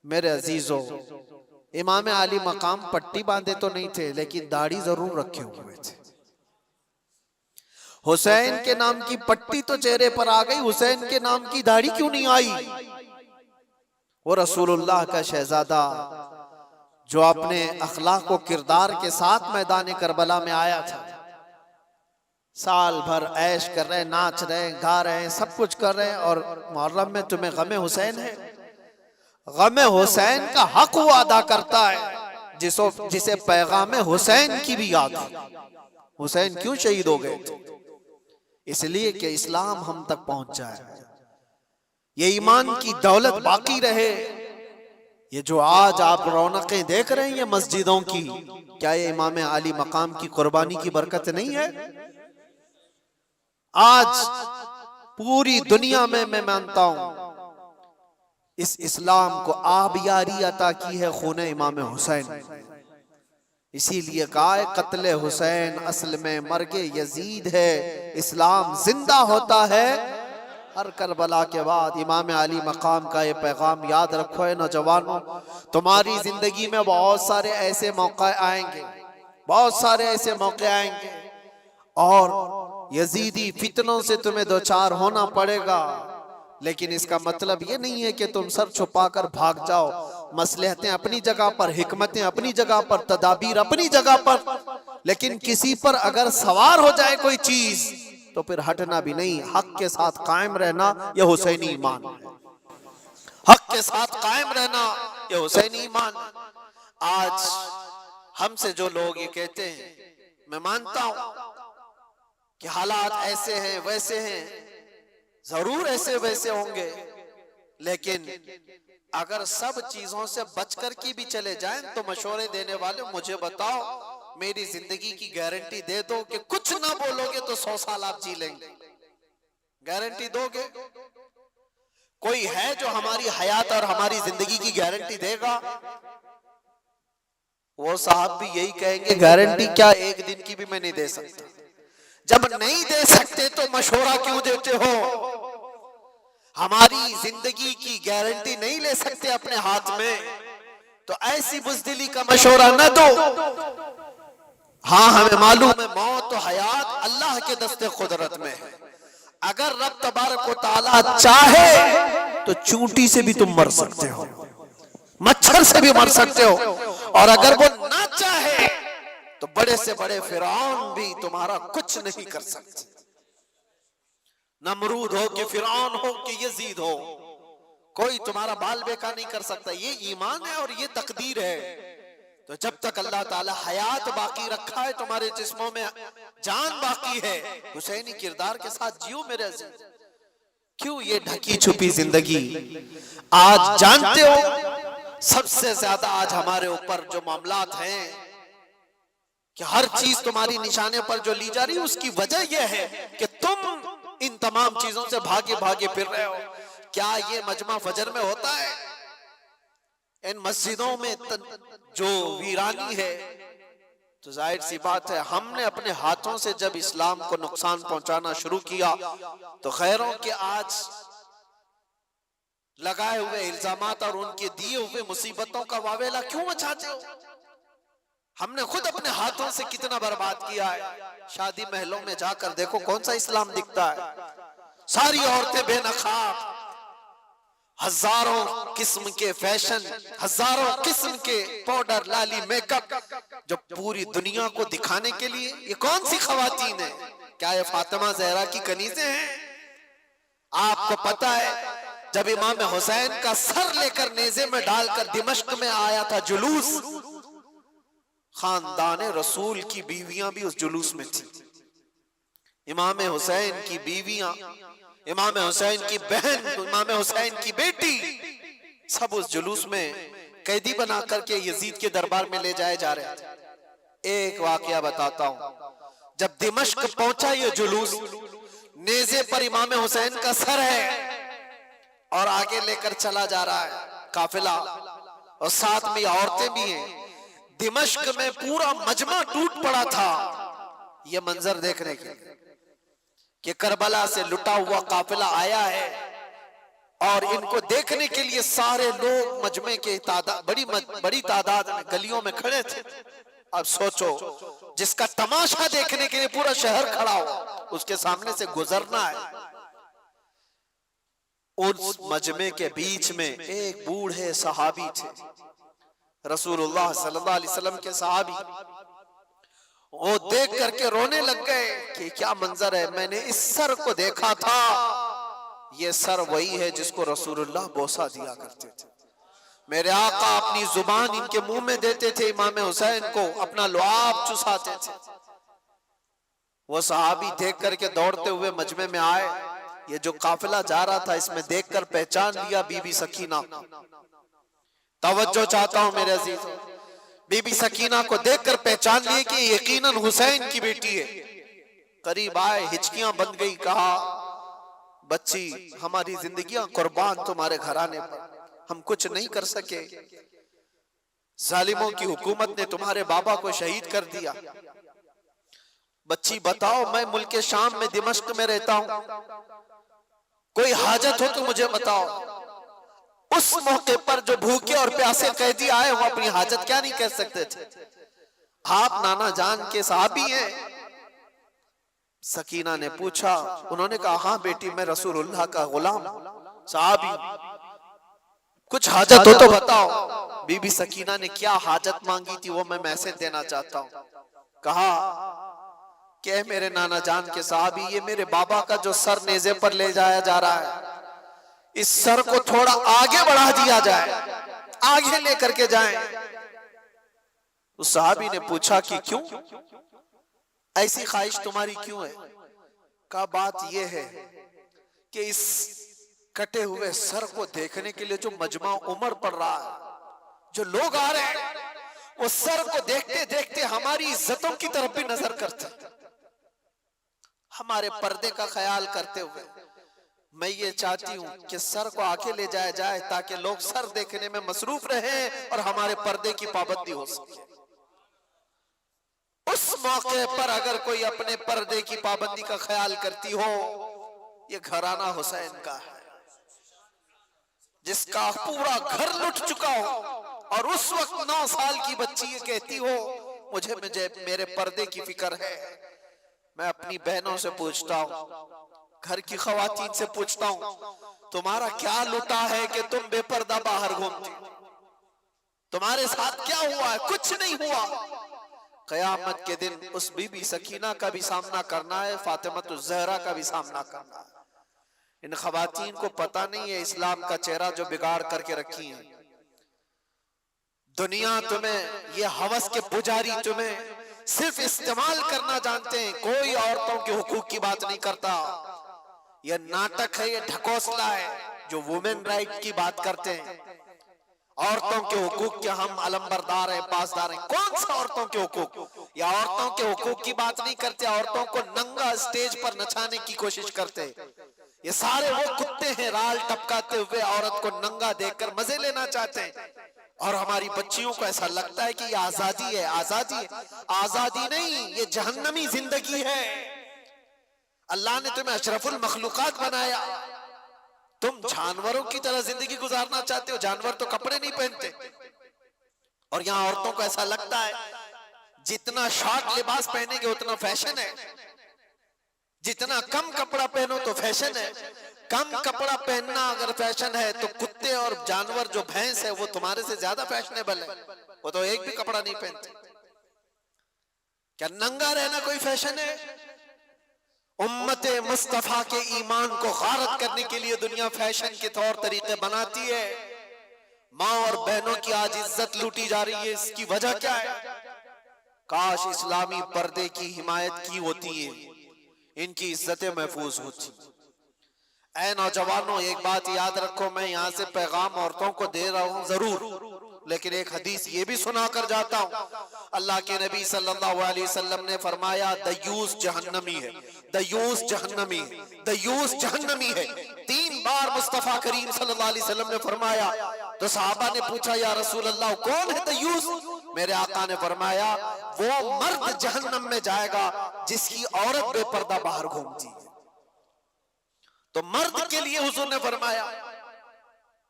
میرے عزیزوں، امام علی مقام پٹی باندھے تو نہیں تھے لیکن داڑھی ضرور رکھے ہوئے تھے۔ حسین کے نام کی پٹی تو چہرے پر آ گئی، حسین کے نام کی داڑھی کیوں نہیں آئی؟ وہ رسول اللہ کا شہزادہ جو اپنے اخلاق و کردار کے ساتھ میدان کربلا میں آیا تھا، سال بھر عیش کر رہے، ناچ رہے، گا رہے، سب کچھ کر رہے، اور محرم میں تمہیں غم حسین ہے؟ غم حسین کا حق وہ ادا کرتا ہے جسے پیغام حسین کی بھی یاد ہے۔ حسین کیوں شہید ہو گئے تھے؟ اس لیے کہ اسلام ہم تک پہنچ جائے، یہ ایمان کی دولت باقی رہے۔ یہ جو آج آپ رونقیں دیکھ رہے ہیں یہ مسجدوں کی، کیا یہ امام علی مقام کی قربانی کی برکت نہیں ہے؟ آج پوری دنیا میں میں مانتا ہوں اس اسلام کو آبیاری عطا کی ہے خون امام حسین۔ اسی لیے کہا ہے قتل حسین اصل میں مرگ یزید ہے، اسلام زندہ ہوتا ہے ہر کربلا کے بعد۔ امام علی مقام کا یہ پیغام یاد رکھو ہے نوجوانوں، تمہاری زندگی میں بہت سارے ایسے موقع آئیں گے، بہت سارے ایسے موقع آئیں گے، اور یزیدی فتنوں سے تمہیں دوچار ہونا پڑے گا، لیکن اس کا مطلب یہ نہیں ہے کہ تم سر چھپا کر بھاگ جاؤ۔ مصلحتیں اپنی جگہ پر، حکمتیں اپنی جگہ پر، تدابیر اپنی جگہ پر، لیکن کسی پر اگر سوار ہو جائے کوئی چیز تو پھر ہٹنا بھی نہیں، حق کے ساتھ قائم رہنا یہ حسینی ایمان ہے۔ حق کے ساتھ قائم رہنا یہ حسینی ایمان۔ آج ہم سے جو لوگ یہ کہتے ہیں، میں مانتا ہوں کہ حالات ایسے ہیں ویسے ہیں، ضرور ایسے ویسے ہوں گے، لیکن اگر سب چیزوں سے بچ کر کی بھی چلے جائیں تو مشورے دینے والے مجھے بتاؤ میری زندگی کی گارنٹی دے دو کہ کچھ نہ بولو گے تو 100 سال آپ جی لیں گے، گارنٹی دو گے؟ کوئی ہے جو ہماری حیات اور ہماری زندگی کی گارنٹی دے گا؟ وہ صاحب بھی یہی کہیں گے گارنٹی کیا، ایک دن کی بھی میں نہیں دے سکتا۔ جب نہیں دے سکتے تو مشورہ کیوں دیتے ہو؟ ہماری زندگی کی گارنٹی نہیں لے سکتے اپنے ہاتھ میں تو ایسی بزدلی کا مشورہ نہ دو۔ ہاں ہمیں معلوم ہے موت و حیات اللہ کے دست قدرت میں ہے، اگر رب تبارک و تعالیٰ چاہے تو چونٹی سے بھی تم مر سکتے ہو، مچھر سے بھی مر سکتے ہو، اور اگر وہ نہ چاہے تو بڑے سے بڑے فرعون بھی تمہارا کچھ نہیں کر سکتے، نمرود ہو کہ فرعون ہو کہ یزید ہو، کوئی تمہارا بال بیکا نہیں کر سکتا۔ یہ ایمان ہے اور یہ تقدیر ہے۔ تو جب تک اللہ تعالی حیات باقی رکھا ہے، تمہارے جسموں میں جان باقی ہے، حسینی کردار کے ساتھ جیو میرے عزیز۔ کیوں یہ ڈھکی چھپی زندگی؟ آج جانتے ہو سب سے زیادہ آج ہمارے اوپر جو معاملات ہیں کہ ہر چیز تمہاری نشانے پر جو لی جا رہی ہے، اس کی وجہ یہ ہے کہ تم ان تمام چیزوں سے بھاگے بھاگے پھر رہے ہو۔ کیا یہ مجمع فجر میں ہوتا ہے؟ ان مسجدوں میں جو ویرانی ہے، تو ظاہر سی بات ہے ہم نے اپنے ہاتھوں سے جب اسلام کو نقصان پہنچانا شروع کیا تو خیروں کے آج لگائے ہوئے الزامات اور ان کے دیے ہوئے مصیبتوں کا واویلا کیوں مچاتے ہو؟ ہم نے خود اپنے ہاتھوں سے کتنا برباد کیا ہے۔ شادی محلوں میں جا کر دیکھو کون سا اسلام دکھتا ہے، ساری عورتیں بے نقاب، ہزاروں قسم کے فیشن، ہزاروں قسم کے پاؤڈر لالی میک اپ، جو پوری دنیا کو دکھانے کے لیے۔ یہ کون سی خواتین ہیں؟ کیا یہ فاطمہ زہرا کی کنیزیں ہیں؟ آپ کو پتا ہے جب امام حسین کا سر لے کر نیزے میں ڈال کر دمشق میں آیا تھا جلوس، خاندان رسول کی بیویاں بھی اس جلوس میں تھی، امام حسین کی بیویاں، امام حسین کی بہن، امام حسین کی بیٹی، سب اس جلوس میں قیدی بنا کر کے یزید کے دربار میں لے جائے جا رہے تھے۔ ایک واقعہ بتاتا ہوں، جب دمشق پہنچا یہ جلوس، نیزے پر امام حسین کا سر ہے اور آگے لے کر چلا جا رہا ہے قافلہ، اور ساتھ میں عورتیں بھی ہیں۔ دمشق میں پورا مجمع ٹوٹ پڑا تھا یہ منظر دیکھنے کے لیے کہ کربلا سے لٹا ہوا قافلہ آیا ہے، اور ان کو دیکھنے کے لیے سارے لوگ مجمع کے بڑی تعداد میں گلیوں میں کھڑے تھے۔ اب سوچو جس کا تماشا دیکھنے کے لیے پورا شہر کھڑا ہو، اس کے سامنے سے گزرنا ہے۔ اس مجمع کے بیچ میں ایک بوڑھے صحابی تھے، رسول اللہ صلی اللہ علیہ وسلم کے صحابی، وہ دیکھ کر کے رونے لگ گئے کہ کیا منظر ہے، میں نے اس سر کو دیکھا تھا، یہ سر وہی ہے جس کو رسول اللہ بوسہ دیا کرتے تھے، میرے آقا اپنی زبان ان کے منہ میں دیتے تھے، امام حسین کو اپنا لعاب چساتے تھے۔ وہ صحابی دیکھ کر کے دوڑتے ہوئے مجمع میں آئے، یہ جو قافلہ جا رہا تھا اس میں دیکھ کر پہچان لیا بی بی سکینہ۔ توجہ چاہتا ہوں میرے عزیز، بی بی سکینہ کو دیکھ کر پہچان لیے کہ یقیناً حسین کی بیٹی ہے۔ قریب آئے، ہچکیاں بند گئی، کہا بچی ہماری زندگیاں قربان تمہارے گھرانے پر، ہم کچھ نہیں کر سکے، ظالموں کی حکومت نے تمہارے بابا کو شہید کر دیا، بچی بتاؤ میں ملک شام میں دمشق میں رہتا ہوں، کوئی حاجت ہو تو مجھے بتاؤ۔ اس موقع پر جو بھوکے اور پیاسے قیدی آئے وہ اپنی حاجت کیا نہیں کہہ سکتے تھے؟ آپ نانا جان کے صحابی ہیں؟ سکینہ نے پوچھا، انہوں نے کہا ہاں بیٹی میں رسول اللہ کا غلام صحابی، کچھ حاجت ہو تو بتاؤ۔ بی بی سکینہ نے کیا حاجت مانگی تھی وہ میں میسج دینا چاہتا ہوں۔ کہا کہ اے میرے نانا جان کے صحابی، یہ میرے بابا کا جو سر نیزے پر لے جایا جا رہا ہے، اس سر کو تھوڑا آگے بڑھا دیا جائے، آگے لے کر کے جائیں۔ اس صحابی نے پوچھا کہ کیوں، ایسی خواہش تمہاری کیوں ہے؟ کہا بات یہ ہے کہ اس کٹے ہوئے سر کو دیکھنے کے لیے جو مجمع عمر پڑ رہا ہے، جو لوگ آ رہے ہیں، وہ سر کو دیکھتے دیکھتے ہماری عزتوں کی طرف بھی نظر کرتے، ہمارے پردے کا خیال کرتے ہوئے۔ میں یہ چاہتی ہوں کہ سر کو آگے لے جایا جائے تاکہ لوگ سر دیکھنے میں مصروف رہیں اور ہمارے پردے کی پابندی ہو سکے۔ اس موقع پر اگر کوئی اپنے پردے کی پابندی کا خیال کرتی ہو، یہ گھرانہ حسین کا ہے، جس کا پورا گھر لٹ چکا ہو، اور اس وقت 9 سال کی بچی یہ کہتی ہو مجھے میرے پردے کی فکر ہے۔ میں اپنی بہنوں سے پوچھتا ہوں، گھر کی خواتین سے پوچھتا ہوں، تمہارا کیا لٹا ہے کہ تم بے پردہ باہر گھومتی؟ تمہارے ساتھ کیا ہوا ہے؟ کچھ نہیں ہوا۔ قیامت کے دن اس بی بی سکینہ کا بھی سامنا کرنا ہے، فاطمہ الزہرا کا بھی سامنا کرنا ہے۔ ان خواتین کو پتہ نہیں ہے اسلام کا چہرہ جو بگاڑ کر کے رکھی ہیں۔ دنیا تمہیں، یہ ہوس کے پجاری تمہیں صرف استعمال کرنا جانتے ہیں، کوئی عورتوں کے حقوق کی بات نہیں کرتا۔ یہ ناٹک ہے، یہ ڈھکوسلا ہے جو وومن رائٹ کی بات کرتے ہیں۔ عورتوں کے حقوق کے ہم علمبردار ہیں، پاسدار ہیں۔ کون سا عورتوں کے حقوق؟ یہ عورتوں کے حقوق کی بات نہیں کرتے، عورتوں کو ننگا اسٹیج پر نچانے کی کوشش کرتے۔ یہ سارے وہ کتے ہیں رال ٹپکاتے ہوئے عورت کو ننگا دیکھ کر مزے لینا چاہتے ہیں، اور ہماری بچیوں کو ایسا لگتا ہے کہ یہ آزادی ہے۔ آزادی ہے؟ آزادی نہیں، یہ جہنمی زندگی ہے۔ اللہ نے تمہیں اشرف المخلوقات بنایا، تم جانوروں کی طرح زندگی گزارنا چاہتے ہو؟ جانور تو کپڑے نہیں پہنتے، اور یہاں عورتوں کو ایسا لگتا ہے جتنا شارٹ لباس پہنیں گے اتنا فیشن ہے، جتنا کم کپڑا پہنو تو فیشن ہے۔ کم کپڑا پہننا اگر فیشن ہے تو کتے اور جانور جو بھینس ہے وہ تمہارے سے زیادہ فیشنیبل ہے، وہ تو ایک بھی کپڑا نہیں پہنتے۔ کیا ننگا رہنا کوئی فیشن ہے؟ امت مصطفیٰ کے ایمان کو غارت کرنے کے لیے دنیا فیشن کے طور طریقے بناتی ہے۔ ماں اور بہنوں کی آج عزت لوٹی جا رہی ہے، اس کی وجہ کیا ہے؟ کاش اسلامی پردے کی حمایت کی ہوتی ہے، ان کی عزتیں محفوظ ہوتی۔ اے نوجوانوں، ایک بات یاد رکھو، میں یہاں سے پیغام عورتوں کو دے رہا ہوں ضرور، لیکن ایک حدیث یہ بھی سنا کر جاتا ہوں۔ اللہ کے نبی صلی اللہ علیہ وسلم نے فرمایا دیوس جہنمی ہے، دیوس جہنمی ہے، دیوس جہنمی ہے۔ 3 بار مصطفیٰ کریم صلی اللہ علیہ وسلم نے فرمایا تو صحابہ نے پوچھا یا رسول اللہ کون ہے دیوس؟ میرے آقا نے فرمایا وہ مرد جہنم میں جائے گا جس کی عورت بے پردہ باہر گھومتی ہے۔ تو مرد کے لیے حضور نے فرمایا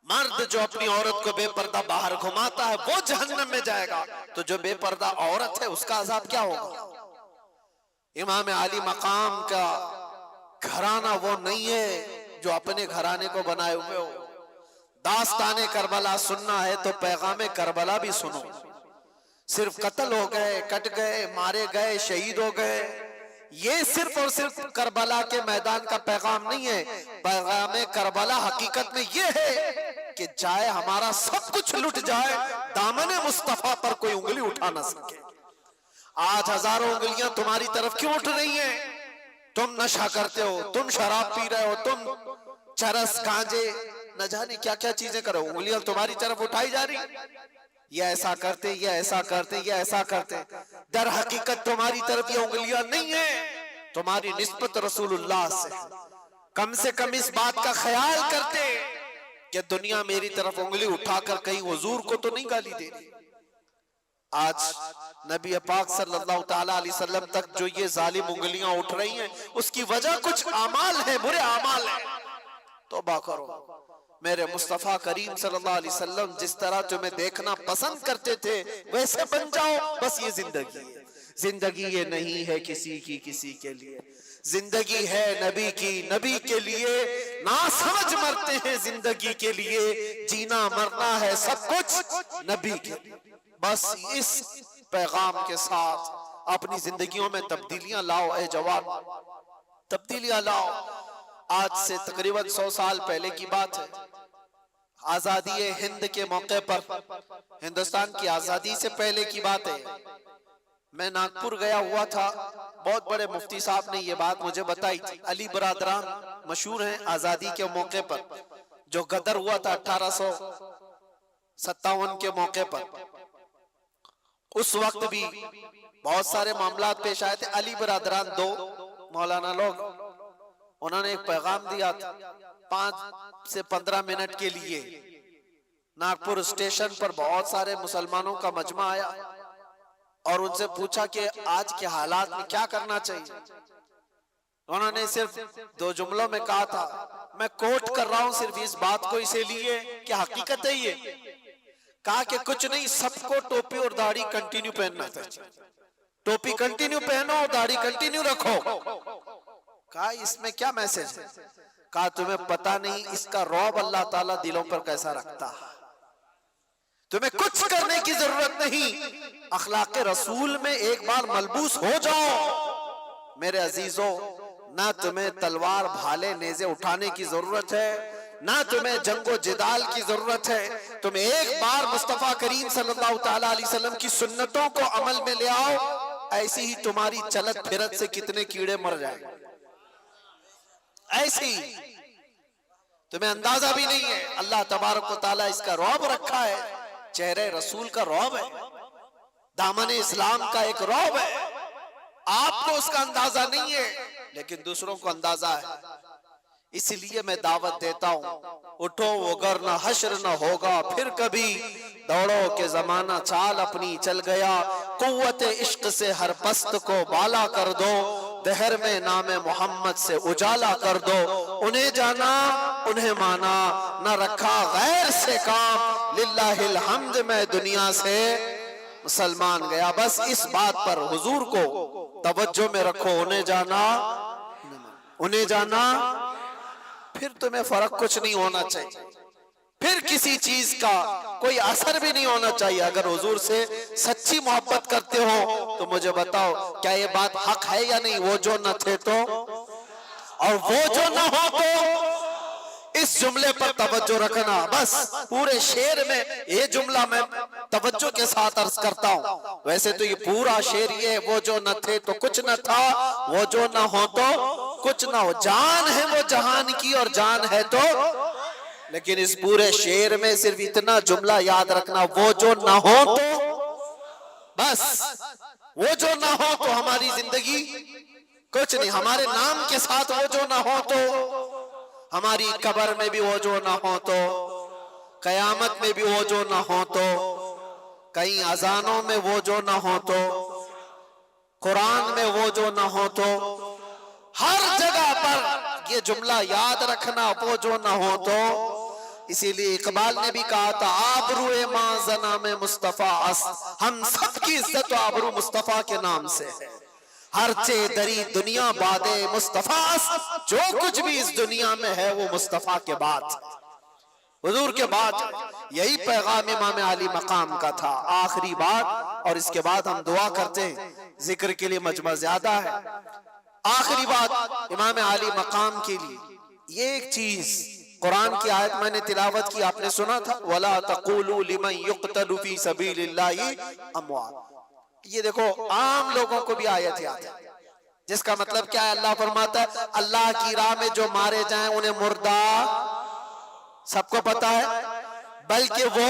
مرد جو اپنی عورت کو بے پردہ باہر گھماتا ہے وہ جہنم میں جائے گا، تو جو بے پردہ عورت ہے اس کا عذاب کیا ہوگا؟ امام عالی مقام کا گھرانہ وہ نہیں ہے جو اپنے گھرانے کو بنائے ہوئے ہو۔ داستان کربلا سننا ہے تو پیغام کربلا بھی سنو۔ صرف قتل ہو گئے، کٹ گئے، مارے گئے، شہید ہو گئے، یہ صرف اور صرف کربلا کے میدان کا پیغام نہیں ہے۔ پیغام کربلا حقیقت میں یہ ہے کہ چاہے ہمارا سب کچھ لٹ جائے، دامن مصطفیٰ پر کوئی انگلی اٹھا نہ سکے۔ آج ہزاروں انگلیاں تمہاری طرف کیوں اٹھ رہی ہیں؟ تم نشہ کرتے ہو، تم شراب پی رہے ہو، تم چرس گانجے نہ جانے کیا کیا چیزیں کرو، انگلیاں تمہاری طرف اٹھائی جا رہی۔ یہ ایسا کرتے، یہ ایسا کرتے، یہ ایسا کرتے، در حقیقت تمہاری طرف یہ انگلیاں نہیں ہیں، تمہاری نسبت رسول اللہ سے۔ کم سے کم اس بات کا خیال کرتے کہ دنیا میری طرف انگلی اٹھا کر کہیں حضور کو تو نہیں گالی دے رہی۔ آج نبی پاک صلی اللہ تعالیٰ علیہ وسلم تک جو یہ ظالم انگلیاں اٹھ رہی ہیں اس کی وجہ کچھ اعمال ہے، برے اعمال ہیں۔ توبہ کرو۔ میرے مصطفیٰ کریم صلی اللہ علیہ وسلم جس طرح تمہیں دیکھنا پسند کرتے تھے ویسے بن جاؤ، بس یہ زندگی ہے۔ زندگی یہ نہیں ہے کسی کی کسی کے لیے، زندگی ہے نبی کی نبی کے لیے۔ نا سمجھ مرتے ہیں زندگی کے لیے، جینا مرنا ہے سب کچھ نبی کے لیے۔ بس اس پیغام کے ساتھ اپنی زندگیوں میں تبدیلیاں لاؤ اے جوان، تبدیلیاں لاؤ۔ آج سے تقریباً 100 سال پہلے کی بات ہے، آزادی ہند کے موقع پر، ہندوستان کی آزادی سے پہلے کی بات ہے، میں ناگپور گیا ہوا تھا۔ بہت بڑے مفتی صاحب نے یہ بات مجھے بتائی تھی۔ علی برادران مشہور ہیں آزادی کے موقع پر، جو غدر ہوا تھا 1857 کے موقع پر، اس وقت بھی بہت سارے معاملات پیش آئے تھے. علی برادران دو مولانا لوگ، انہوں نے ایک پیغام دیا تھا 5 سے 15 منٹ کے لیے. ناگپور اسٹیشن پر بہت سارے مسلمانوں کا مجمع آیا اور ان سے پوچھا کہ آج کے حالات میں کیا کرنا چاہیے. انہوں نے صرف 2 جملوں میں کہا تھا، میں کوٹ کر رہا ہوں صرف اس بات کو اسے لیے کہ حقیقت ہے یہ، کہا کہ کچھ نہیں، سب کو ٹوپی اور داڑھی کنٹینیو پہننا چاہیے. ٹوپی کنٹینیو پہنو اور داڑھی کنٹینیو رکھو. کہا اس میں کیا میسج ہے؟ کہا تمہیں پتہ نہیں اس کا رعب اللہ تعالیٰ دلوں پر کیسا رکھتا. تمہیں کچھ کرنے کی ضرورت نہیں، اخلاق رسول میں ایک بار ملبوس ہو جاؤ. میرے عزیزوں، نہ تمہیں تلوار بھالے نیزے اٹھانے کی ضرورت ہے، نہ تمہیں جنگ و جدال کی ضرورت ہے. تم ایک بار مصطفیٰ کریم صلی اللہ تعالیٰ علیہ وسلم کی سنتوں کو عمل میں لے آؤ، ایسی ہی تمہاری چلت پھرت سے کتنے کیڑے مر جائیں. ایسی تمہیں اندازہ بھی نہیں ہے. اللہ تبارک و تعالیٰ اس کا رعب رکھا ہے، چہرے رسول کا رعب ہے، دامن اسلام کا ایک رعب ہے. آپ کو اس کا اندازہ نہیں ہے لیکن دوسروں کو اندازہ ہے. اس لیے میں دعوت دیتا ہوں، اٹھو وگرنہ حشر نہ ہوگا پھر کبھی، دوڑو کہ زمانہ چال اپنی چل گیا، قوت عشق سے ہر پست کو بالا کر دو، دہر میں نام محمد سے اجالا کر دو. انہیں جانا انہیں مانا، نہ رکھا غیر سے کام، للہ الحمد میں دنیا سے مسلمان گیا. بس اس بات پر حضور کو توجہ میں رکھو، انہیں جانا انہیں جانا، پھر تمہیں فرق کچھ نہیں ہونا چاہیے، پھر کسی چیز کا کوئی اثر بھی نہیں ہونا چاہیے. اگر حضور سے سچی محبت کرتے ہو تو مجھے بتاؤ کیا یہ بات حق ہے یا نہیں؟ وہ جو نہ تھے تو اور وہ جو نہ ہو تو. اس جملے پر توجہ رکھنا. بس پورے شعر میں یہ جملہ میں توجہ کے ساتھ عرض کرتا ہوں. ویسے تو یہ پورا شعر یہ، وہ جو نہ تھے تو کچھ نہ تھا، وہ جو نہ ہو تو کچھ نہ ہو. جان ہے وہ جہان کی اور جان ہے تو، لیکن اس پورے شعر میں صرف اتنا جملہ یاد رکھنا، وہ جو نہ ہو تو. بس وہ جو نہ ہو تو ہماری زندگی کچھ نہیں. ہمارے نام کے ساتھ وہ جو نہ ہو تو، ہماری قبر میں بھی وہ جو نہ ہو تو، قیامت میں بھی وہ جو نہ ہو تو، کئی اذانوں میں وہ جو نہ ہو تو، قرآن میں وہ جو نہ ہو تو، ہر جگہ پر یہ جملہ یاد رکھنا، وہ جو نہ ہو تو. اسی لیے اقبال نے بھی کہا تھا، آبروئے ماں زنام مصطفیٰ است، ہم سب کی عزت و آبرو مصطفیٰ کے نام سے ہے. ہر چے دری دنیا بادے مصطفیٰ است، جو کچھ بھی اس دنیا میں ہے وہ مصطفیٰ کے بعد، حضور کے بعد. یہی پیغام امام علی مقام کا تھا. آخری بات، اور اس کے بعد ہم دعا کرتے ہیں، ذکر کے لیے مجمع زیادہ ہے. آخری بات امام علی مقام کے لیے یہ ایک چیز، قرآن کی آیت میں نے تلاوت کی، آپ نے سنا تھا، وَلَا تَقُولُوا لِمَنْ يُقْتَلُ فِي سَبِيلِ اللَّهِ أَمْوَاتٌ. یہ دیکھو عام لوگوں کو بھی آیت یاد ہے، جس کا مطلب کیا ہے؟ اللہ فرماتا ہے اللہ کی راہ میں جو مارے جائیں انہیں مردہ، سب کو پتا ہے، بلکہ وہ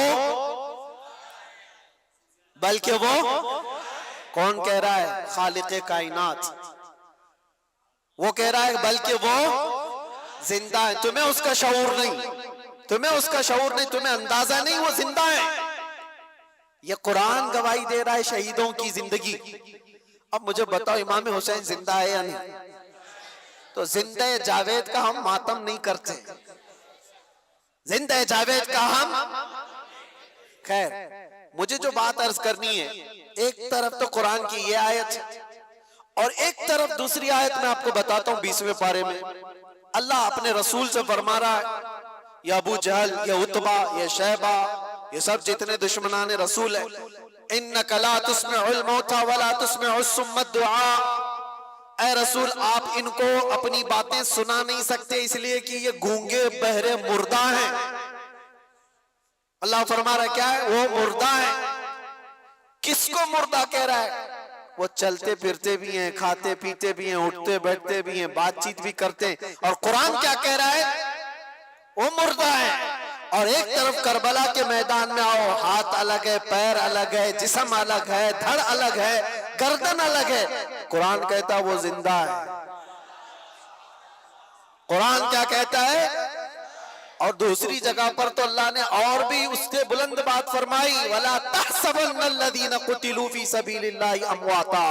کون کہہ رہا ہے؟ خالق کائنات. وہ کہہ رہا ہے بلکہ وہ زندہ ہے. تمہیں اس کا شعور نہیں، تمہیں اندازہ نہیں وہ زندہ ہے. یہ قرآن گواہی دے رہا ہے شہیدوں کی زندگی. اب مجھے بتاؤ امام حسین زندہ ہے یا نہیں؟ تو زندہ جاوید کا ہم ماتم نہیں کرتے، زندہ جاوید کا ہم. خیر، مجھے جو بات عرض کرنی ہے، ایک طرف تو قرآن کی یہ آیت اور ایک طرف دوسری آیت میں آپ کو بتاتا ہوں 20ویں پارے میں اللہ اپنے رسول سے فرما رہا ہے، یا ابو جہل، یا عتبہ، یا شیبہ، یہ سب جتنے دشمنان رسول ہیں، اِنَّكَ لَا تُسْمِعُ الْمَوْتَى وَلَا تُسْمِعُ الصُّمَّ الدُّعَاءَ. اے رسول آپ ان کو اپنی باتیں سنا نہیں سکتے، اس لیے کہ یہ گونگے بہرے مردہ ہیں. اللہ فرما رہا ہے کیا ہے؟ وہ مردہ ہیں. کس کو مردہ کہہ رہا ہے؟ وہ چلتے پھرتے بھی ہیں، کھاتے پیتے بھی ہیں، اٹھتے بیٹھتے بھی ہیں، بات چیت بھی کرتے ہیں. اور قرآن کیا کہہ رہا ہے؟ وہ مردہ ہیں. اور ایک طرف کربلا کے میدان میں آؤ، ہاتھ الگ ہے، پیر الگ ہے، جسم الگ ہے، دھڑ الگ ہے، گردن الگ ہے، قرآن کہتا وہ زندہ ہے۔ قرآن کیا کہتا ہے؟ اور دوسری جگہ پر تو اللہ نے اور بھی اس سے بلند بات فرمائی، وَلَا تَحْسَبَنَّ الَّذِينَ قُتِلُوا فِي سَبِيلِ اللَّهِ أَمْوَاتًا،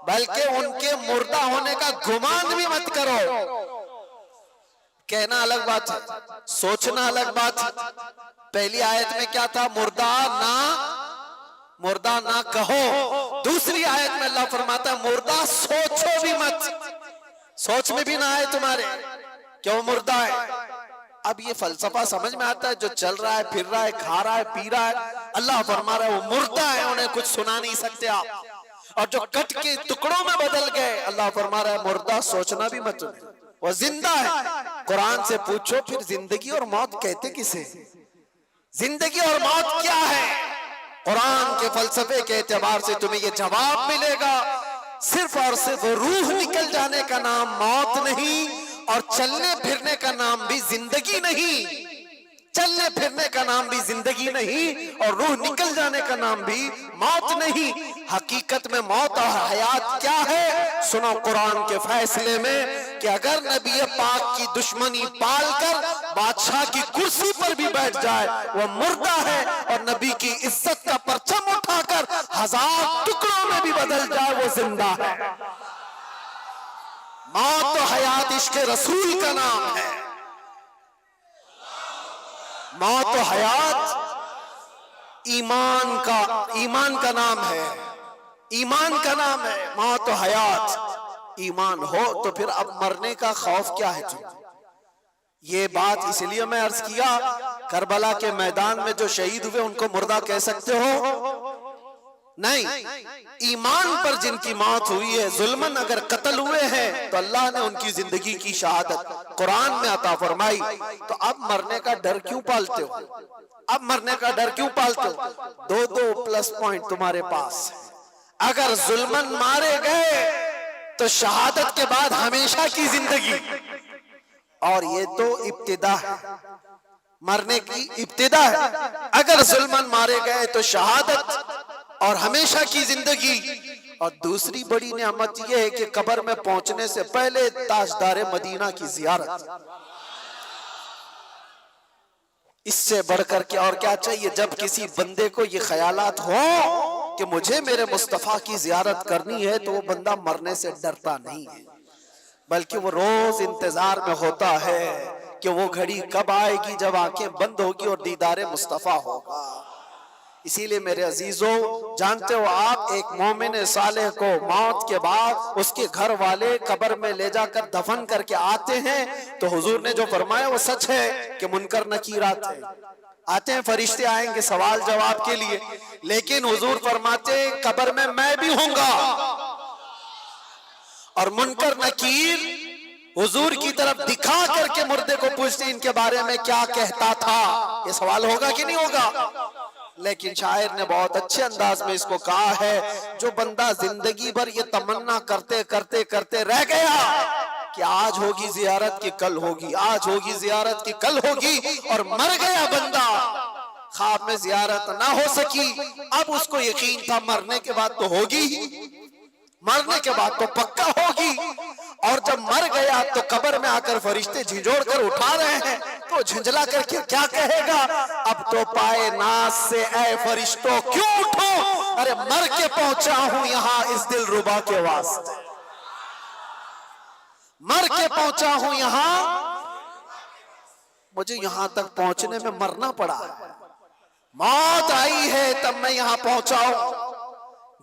بلکہ ان کے مردہ ہونے کا گمان بھی مت کرو۔ کہنا الگ بات ہے، سوچنا الگ بات ہے۔ پہلی آیت میں کیا تھا؟ مردہ نہ کہو۔ دوسری آیت میں اللہ فرماتا ہے مردہ سوچو بھی مت، سوچ میں بھی نہ آئے تمہارے کہ وہ مردہ ہے۔ اب یہ فلسفہ سمجھ میں آتا ہے، جو چل رہا ہے، پھر رہا ہے، کھا رہا ہے، پی رہا ہے، اللہ فرما رہا ہے وہ مردہ ہے، انہیں کچھ سنا نہیں سکتے آپ۔ اور جو کٹ کے ٹکڑوں میں بدل گئے، اللہ فرما رہا ہے مردہ سوچنا بھی مت، وہ زندہ ہے۔ قرآن سے پوچھو پھر زندگی اور موت کہتے کسے؟ زندگی اور موت کیا ہے؟ قرآن کے فلسفے کے اعتبار سے تمہیں یہ جواب ملے گا، صرف اور صرف روح نکل جانے کا نام موت نہیں، اور چلنے پھرنے کا نام بھی زندگی نہیں۔ چلنے پھرنے کا نام بھی زندگی نہیں، اور روح نکل جانے کا نام بھی موت نہیں۔ حقیقت میں موت اور حیات کیا ہے؟ سنو قرآن کے فیصلے میں کہ اگر نبی پاک کی دشمنی پال کر بادشاہ کی کرسی پر بھی بیٹھ جائے وہ مردہ ہے، اور نبی کی عزت کا پرچم اٹھا کر 1000 ٹکڑوں میں بھی بدل جائے وہ زندہ ہے۔ موت و حیات عشق رسول کا نام ہے۔ موت و حیات ایمان کا نام ہے، ایمان کا نام ہے۔ موت و حیات ایمان ہو تو پھر اب مرنے کا خوف کیا ہے تم؟ یہ بات اس لیے میں عرض کیا، کربلا کے میدان میں جو شہید ہوئے ان کو مردہ کہہ سکتے ہو؟ نہیں، ایمان پر جن کی موت ہوئی ہے، ظلمن اگر قتل ہوئے ہیں تو اللہ نے ان کی زندگی کی شہادت قرآن میں عطا فرمائی۔ تو اب مرنے کا ڈر کیوں پالتے ہو؟ اب مرنے کا ڈر کیوں پالتے ہو؟ دو پلس پوائنٹ تمہارے پاس۔ اگر ظلمن مارے گئے تو شہادت کے بعد ہمیشہ کی زندگی، اور یہ تو ابتدا ہے، مرنے کی ابتدا ہے۔ اگر ظلمن مارے گئے تو شہادت اور ہمیشہ کی زندگی، اور دوسری بڑی نعمت یہ ہے کہ قبر میں پہنچنے سے پہلے تاجدار مدینہ کی زیارت۔ اس سے بڑھ کر کے اور کیا چاہیے؟ جب کسی بندے کو یہ خیالات ہوں کہ مجھے میرے مصطفیٰ کی زیارت کرنی ہے تو وہ بندہ مرنے سے ڈرتا نہیں ہے، بلکہ وہ روز انتظار میں ہوتا ہے کہ وہ گھڑی کب آئے گی جب آنکھیں بند ہوگی اور دیدار مصطفیٰ ہوگا۔ اسی لیے میرے عزیزوں، جانتے ہو آپ ایک مومن صالح کو موت کے بعد اس کے گھر والے قبر میں لے جا کر دفن کر کے آتے ہیں تو حضور نے جو فرمایا وہ سچ ہے کہ منکر نکیرات آتے ہیں، فرشتے آئیں گے سوال جواب کے لیے، لیکن حضور فرماتے ہیں قبر میں بھی ہوں گا، اور منکر نکیر حضور کی طرف دکھا کر کے مردے کو پوچھتے ان کے بارے میں کیا کہتا تھا۔ یہ سوال ہوگا کہ نہیں ہوگا؟ لیکن شاعر نے بہت اچھے انداز میں اس کو کہا ہے، جو بندہ زندگی بھر یہ تمنا کرتے کرتے کرتے رہ گیا کہ آج ہوگی زیارت کی کل ہوگی، آج ہوگی زیارت کی کل ہوگی، اور مر گیا بندہ، خواب میں زیارت نہ ہو سکی، اب اس کو یقین تھا مرنے کے بعد تو ہوگی، مرنے کے بعد تو پکا ہوگی، اور جب مر گیا تو قبر میں آ کر فرشتے جھنجھوڑ کر اٹھا رہے ہیں تو جھنجلا کر کے کیا کہے گا؟ اب تو پائے ناز سے اے فرشتوں کیوں اٹھو، ارے مر کے پہنچا ہوں یہاں اس دل ربا کے واسطے، مر کے پہنچا ہوں یہاں، مجھے یہاں تک پہنچنے میں مرنا پڑا ہے، موت آئی ہے تب میں یہاں پہنچا ہوں،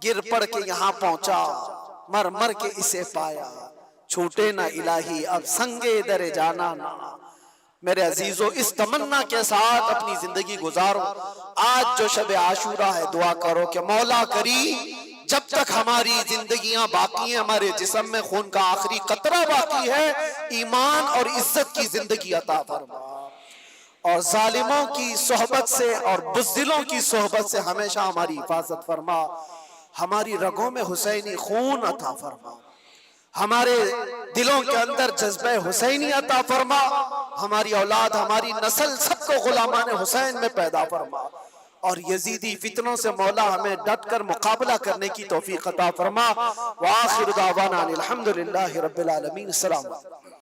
گر پڑ کے یہاں پہنچا، مر مر کے اسے پایا، چھوٹے نہ الہی اب سنگے در جانا نہ۔ میرے عزیزو، اس تمنا کے ساتھ اپنی زندگی گزارو۔ آج جو شب عاشورہ ہے، دعا کرو کہ مولا کریم جب تک ہماری زندگیاں باقی ہیں، ہمارے جسم میں خون کا آخری قطرہ باقی ہے، ایمان اور عزت کی زندگی عطا فرما، اور ظالموں کی صحبت سے اور بزدلوں کی صحبت سے ہمیشہ ہماری حفاظت فرما، ہماری رگوں میں حسینی خون عطا فرما، ہمارے دلوں کے اندر جذبہ حسینی عطا فرما، ہماری اولاد ہماری نسل سب کو غلامان حسین میں پیدا فرما، اور یزیدی فتنوں سے مولا ہمیں ڈٹ کر مقابلہ کرنے کی توفیق عطا فرما۔ وآخر دعوانا الحمدللہ رب العالمین۔ السلام علیکم۔